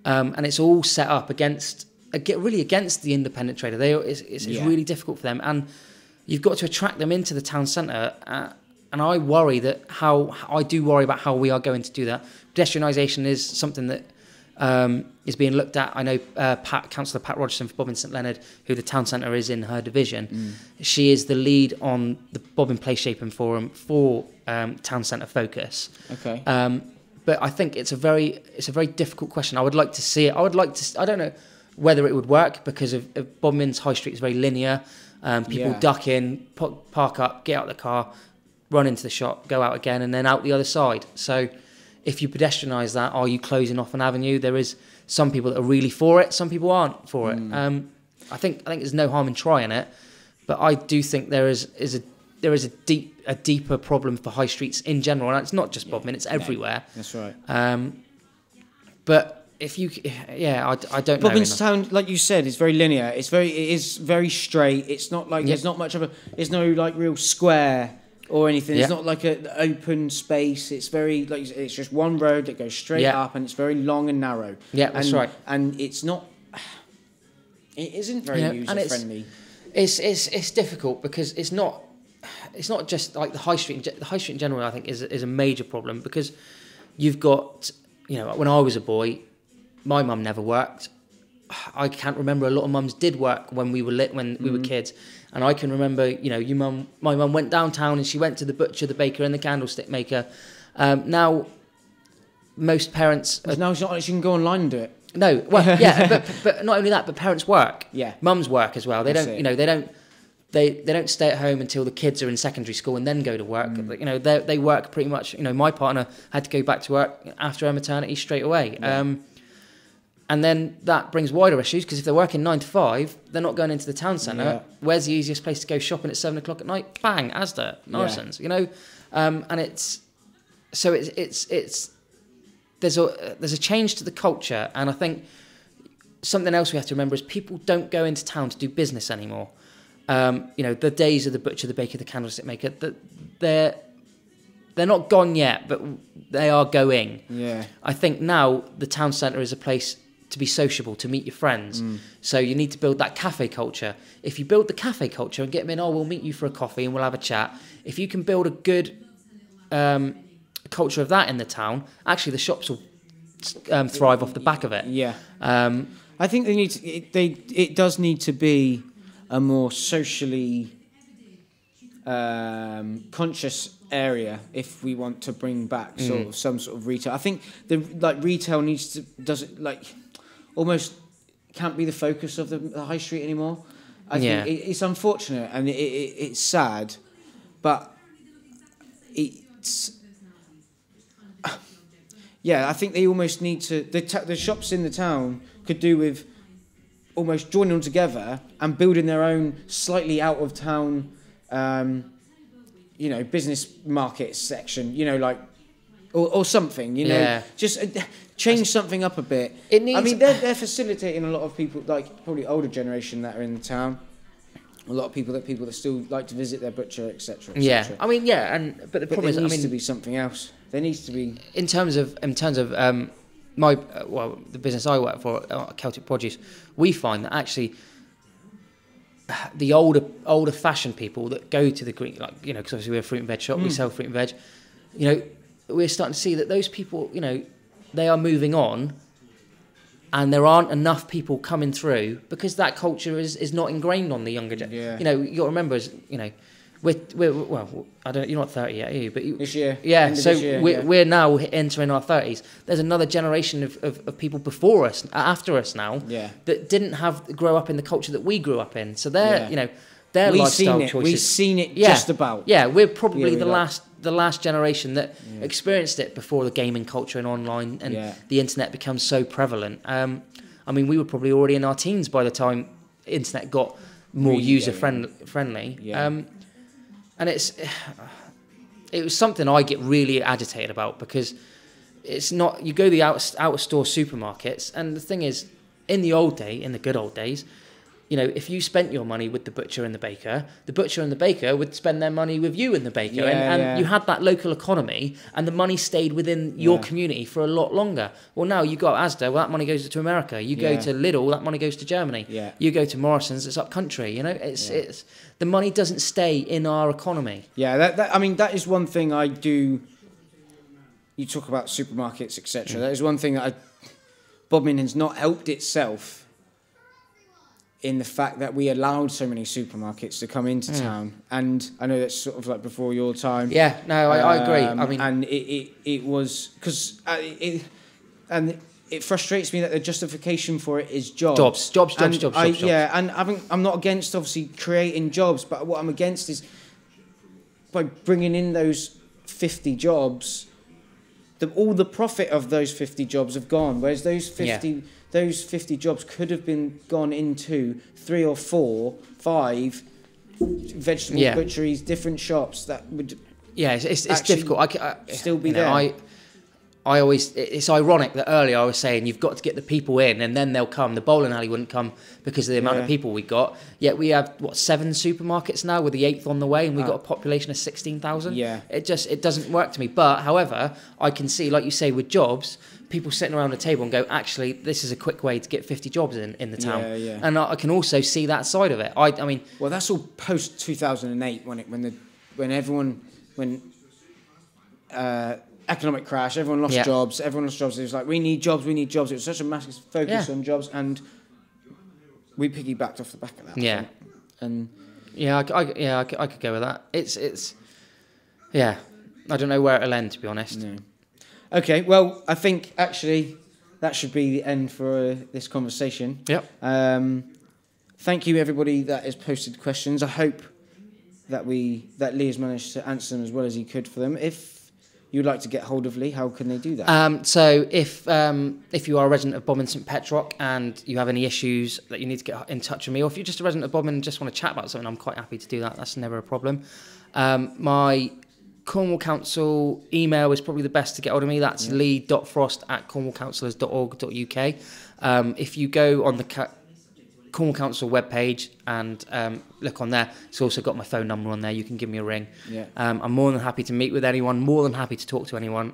and it's all set up against the independent trader. It's really difficult for them, and you've got to attract them into the town centre, and I worry about how we are going to do that. Pedestrianisation is something that is being looked at. I know Councillor Pat Rogerson for Bodmin St Leonard, who the town centre is in her division. She is the lead on the Bodmin Place Shaping Forum for Town Centre Focus. Okay. But I think it's a very difficult question. I would like to see it. I don't know whether it would work because of Bodmin's High Street is very linear. People duck in, park up, get out of the car, run into the shop, go out again, and then out the other side. So if you pedestrianise that, are you closing off an avenue? There is some people that are really for it, some people aren't for it. I think there's no harm in trying it, but I do think there is a deeper problem for high streets in general, and it's not just Bodmin; it's everywhere. That's right. But if you, I don't know. Bodmin's town, like you said, is very linear. It is very straight. It's not like there's not much of there's no like real square or anything. It's not like an open space. It's very like it's just one road that goes straight up, and it's very long and narrow. Yeah, that's right. And it's not. It isn't very user friendly. It's difficult because it's not just like the high street. The high street in general, I think, is a major problem because you've got, when I was a boy, my mum never worked. I can't remember a lot of mums did work when we were we were kids, and I can remember, my mum went downtown and she went to the butcher, the baker, and the candlestick maker. Now, most parents now it's not like she can go online and do it. No, well, but not only that, but parents work. Yeah, mums work as well. They don't. They don't stay at home until the kids are in secondary school and then go to work. They work pretty much. My partner had to go back to work after her maternity straight away. Yeah. And then that brings wider issues because if they're working 9 to 5, they're not going into the town centre. Yeah. Where's the easiest place to go shopping at 7 o'clock at night? Bang, Asda, Morrison's. And it's there's a change to the culture, and I think something else we have to remember is people don't go into town to do business anymore. The days of the butcher, the baker, the candlestick maker, they're not gone yet, but they are going. Yeah. I think now the town centre is a place to be sociable, to meet your friends. So you need to build that cafe culture. If you build the cafe culture and get them in, we'll meet you for a coffee and we'll have a chat. If you can build a good culture of that in the town, actually the shops will thrive off the back of it. Yeah. I think it does need to be a more socially conscious area if we want to bring back some sort of retail. I think retail almost can't be the focus of the high street anymore. I think it's unfortunate and it's sad, but it's. I think they almost need to. The shops in the town could do with almost joining them together and building their own slightly out of town, business market section. Or something. Just change something up a bit. It needs. They're facilitating a lot of people, like probably older generation that are in the town. A lot of people that still like to visit their butcher, etc. Yeah, but the problem is, there needs to be something else. There needs to be in terms of my the business I work for, Celtic Produce. We find that actually the older fashioned people that go to the green, because obviously we're a fruit and veg shop, we sell fruit and veg. We're starting to see that those people, they are moving on. And there aren't enough people coming through because that culture is not ingrained on the younger generation. Yeah. You got to remember, you're not 30 yet, are you? But this year. Yeah, so we're now entering our 30s. There's another generation of people before us, after us now, that didn't grow up in the culture that we grew up in. So they're, their lifestyle choices. We've seen it just about. Yeah, we're probably the last generation that experienced it before the gaming culture and online and the internet becomes so prevalent. We were probably already in our teens by the time internet got more user friendly. Yeah. And it was something I get really agitated about because it's not. You go to the out of store supermarkets, and the thing is, in the good old days, if you spent your money with the butcher and the baker would spend their money with you and the baker. And you had that local economy and the money stayed within your community for a lot longer. Well, now you got Asda, well, that money goes to America. You go to Lidl, that money goes to Germany. Yeah. You go to Morrison's, it's up country. It's the money doesn't stay in our economy. Yeah, that is one thing I do. You talk about supermarkets, etc. That is one thing that Bodmin has not helped itself in the fact that we allowed so many supermarkets to come into town. And I know that's sort of like before your time. Yeah, no, I agree. I mean, and it was because it frustrates me that the justification for it is jobs. Jobs. Yeah, and I'm not against obviously creating jobs, but what I'm against is by bringing in those 50 jobs, all the profit of those 50 jobs have gone, whereas those 50 jobs could have been gone into 3 or 4, 5 vegetable butcheries, different shops that would. Yeah, it's difficult. I still be there. I always, it's ironic that earlier I was saying you've got to get the people in and then they'll come. The bowling alley wouldn't come because of the amount of people we got. Yet we have, 7 supermarkets now with the 8th on the way, and we've got a population of 16,000. Yeah. It doesn't work to me. But, however, I can see, like you say, with jobs, people sitting around the table and go, actually, this is a quick way to get 50 jobs in the town. Yeah. And I can also see that side of it. I mean... Well, that's all post-2008 when economic crash, everyone lost jobs. It was like, we need jobs. It was such a massive focus on jobs, and we piggybacked off the back of that. Yeah. And I could go with that. It's I don't know where it'll end, to be honest. No. Okay, well, I think actually that should be the end for this conversation. Yep. Thank you, everybody that has posted questions. I hope that Lee has managed to answer them as well as he could for them. If you'd like to get hold of Lee, how can they do that? So if you are a resident of Bodmin St Petroc and you have any issues that you need to get in touch with me, or if you're just a resident of Bodmin and just want to chat about something, I'm quite happy to do that. That's never a problem. My Cornwall Council email is probably the best to get hold of me. That's leigh.frost@cornwallcouncillors.org.uk. If you go on the Cornwall Council webpage and look on there, it's also got my phone number on there. You can give me a ring. Yeah. I'm more than happy to meet with anyone, more than happy to talk to anyone.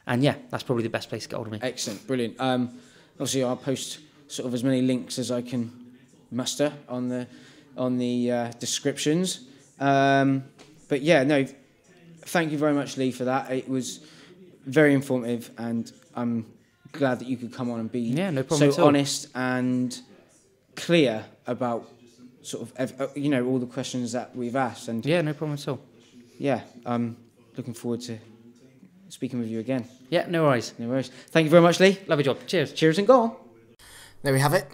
And that's probably the best place to get hold of me. Excellent, brilliant. Obviously, I'll post sort of as many links as I can muster on the descriptions. But yeah, no, thank you very much, Leigh, for that. It was very informative, and I'm glad that you could come on and be so honest and clear about sort of all the questions that we've asked. And no problem at all. Yeah, I'm looking forward to speaking with you again. Yeah, no worries. Thank you very much, Leigh. Lovely job. Cheers and go on. There we have it.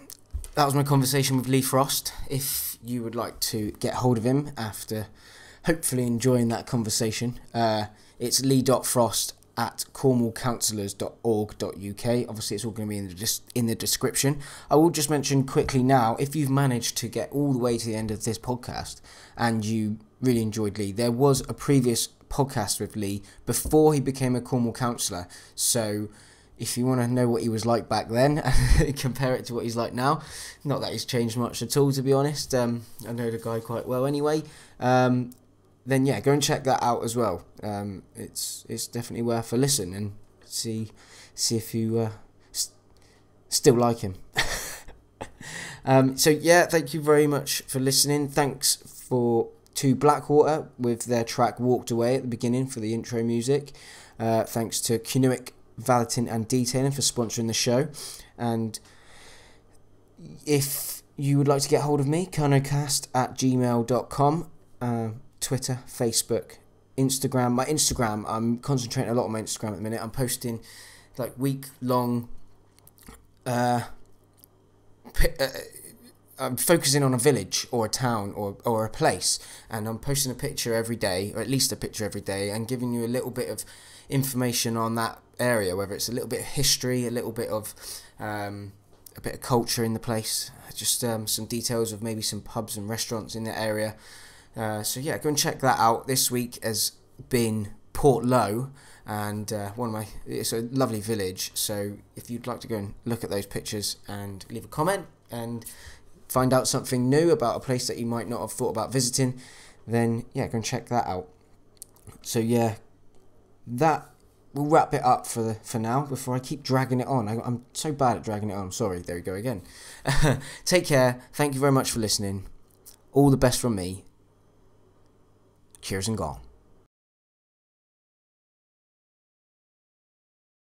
That was my conversation with Leigh Frost. If you would like to get hold of him after hopefully enjoying that conversation, it's leigh.frost@cornwallcouncillors.org.uk. Obviously, it's all going to be in the description. I will just mention quickly now, if you've managed to get all the way to the end of this podcast and you really enjoyed Leigh, there was a previous podcast with Leigh before he became a Cornwall councillor. So if you want to know what he was like back then, compare it to what he's like now. Not that he's changed much at all, to be honest. I know the guy quite well anyway. Then go and check that out as well. It's definitely worth a listen and see if you still like him. Thank you very much for listening. Thanks to Blackwater with their track Walked Away at the beginning for the intro music. Thanks to KernowKast Valeting and Detailing for sponsoring the show. And if you would like to get hold of me, KernowKast@gmail.com. Twitter, Facebook, Instagram. My Instagram, I'm concentrating a lot on my Instagram at the minute. I'm posting like week-long... I'm focusing on a village or a town or a place, and I'm posting a picture every day, or at least a picture every day, and giving you a little bit of information on that area, whether it's a little bit of history, a little bit of culture in the place, just some details of maybe some pubs and restaurants in the area. Go and check that out. This week has been Portlow, and it's a lovely village. So if you'd like to go and look at those pictures and leave a comment and find out something new about a place that you might not have thought about visiting, then go and check that out. So that will wrap it up for now before I keep dragging it on. I'm so bad at dragging it on. Sorry, there we go again. Take care. Thank you very much for listening. All the best from me. Cheers and gone.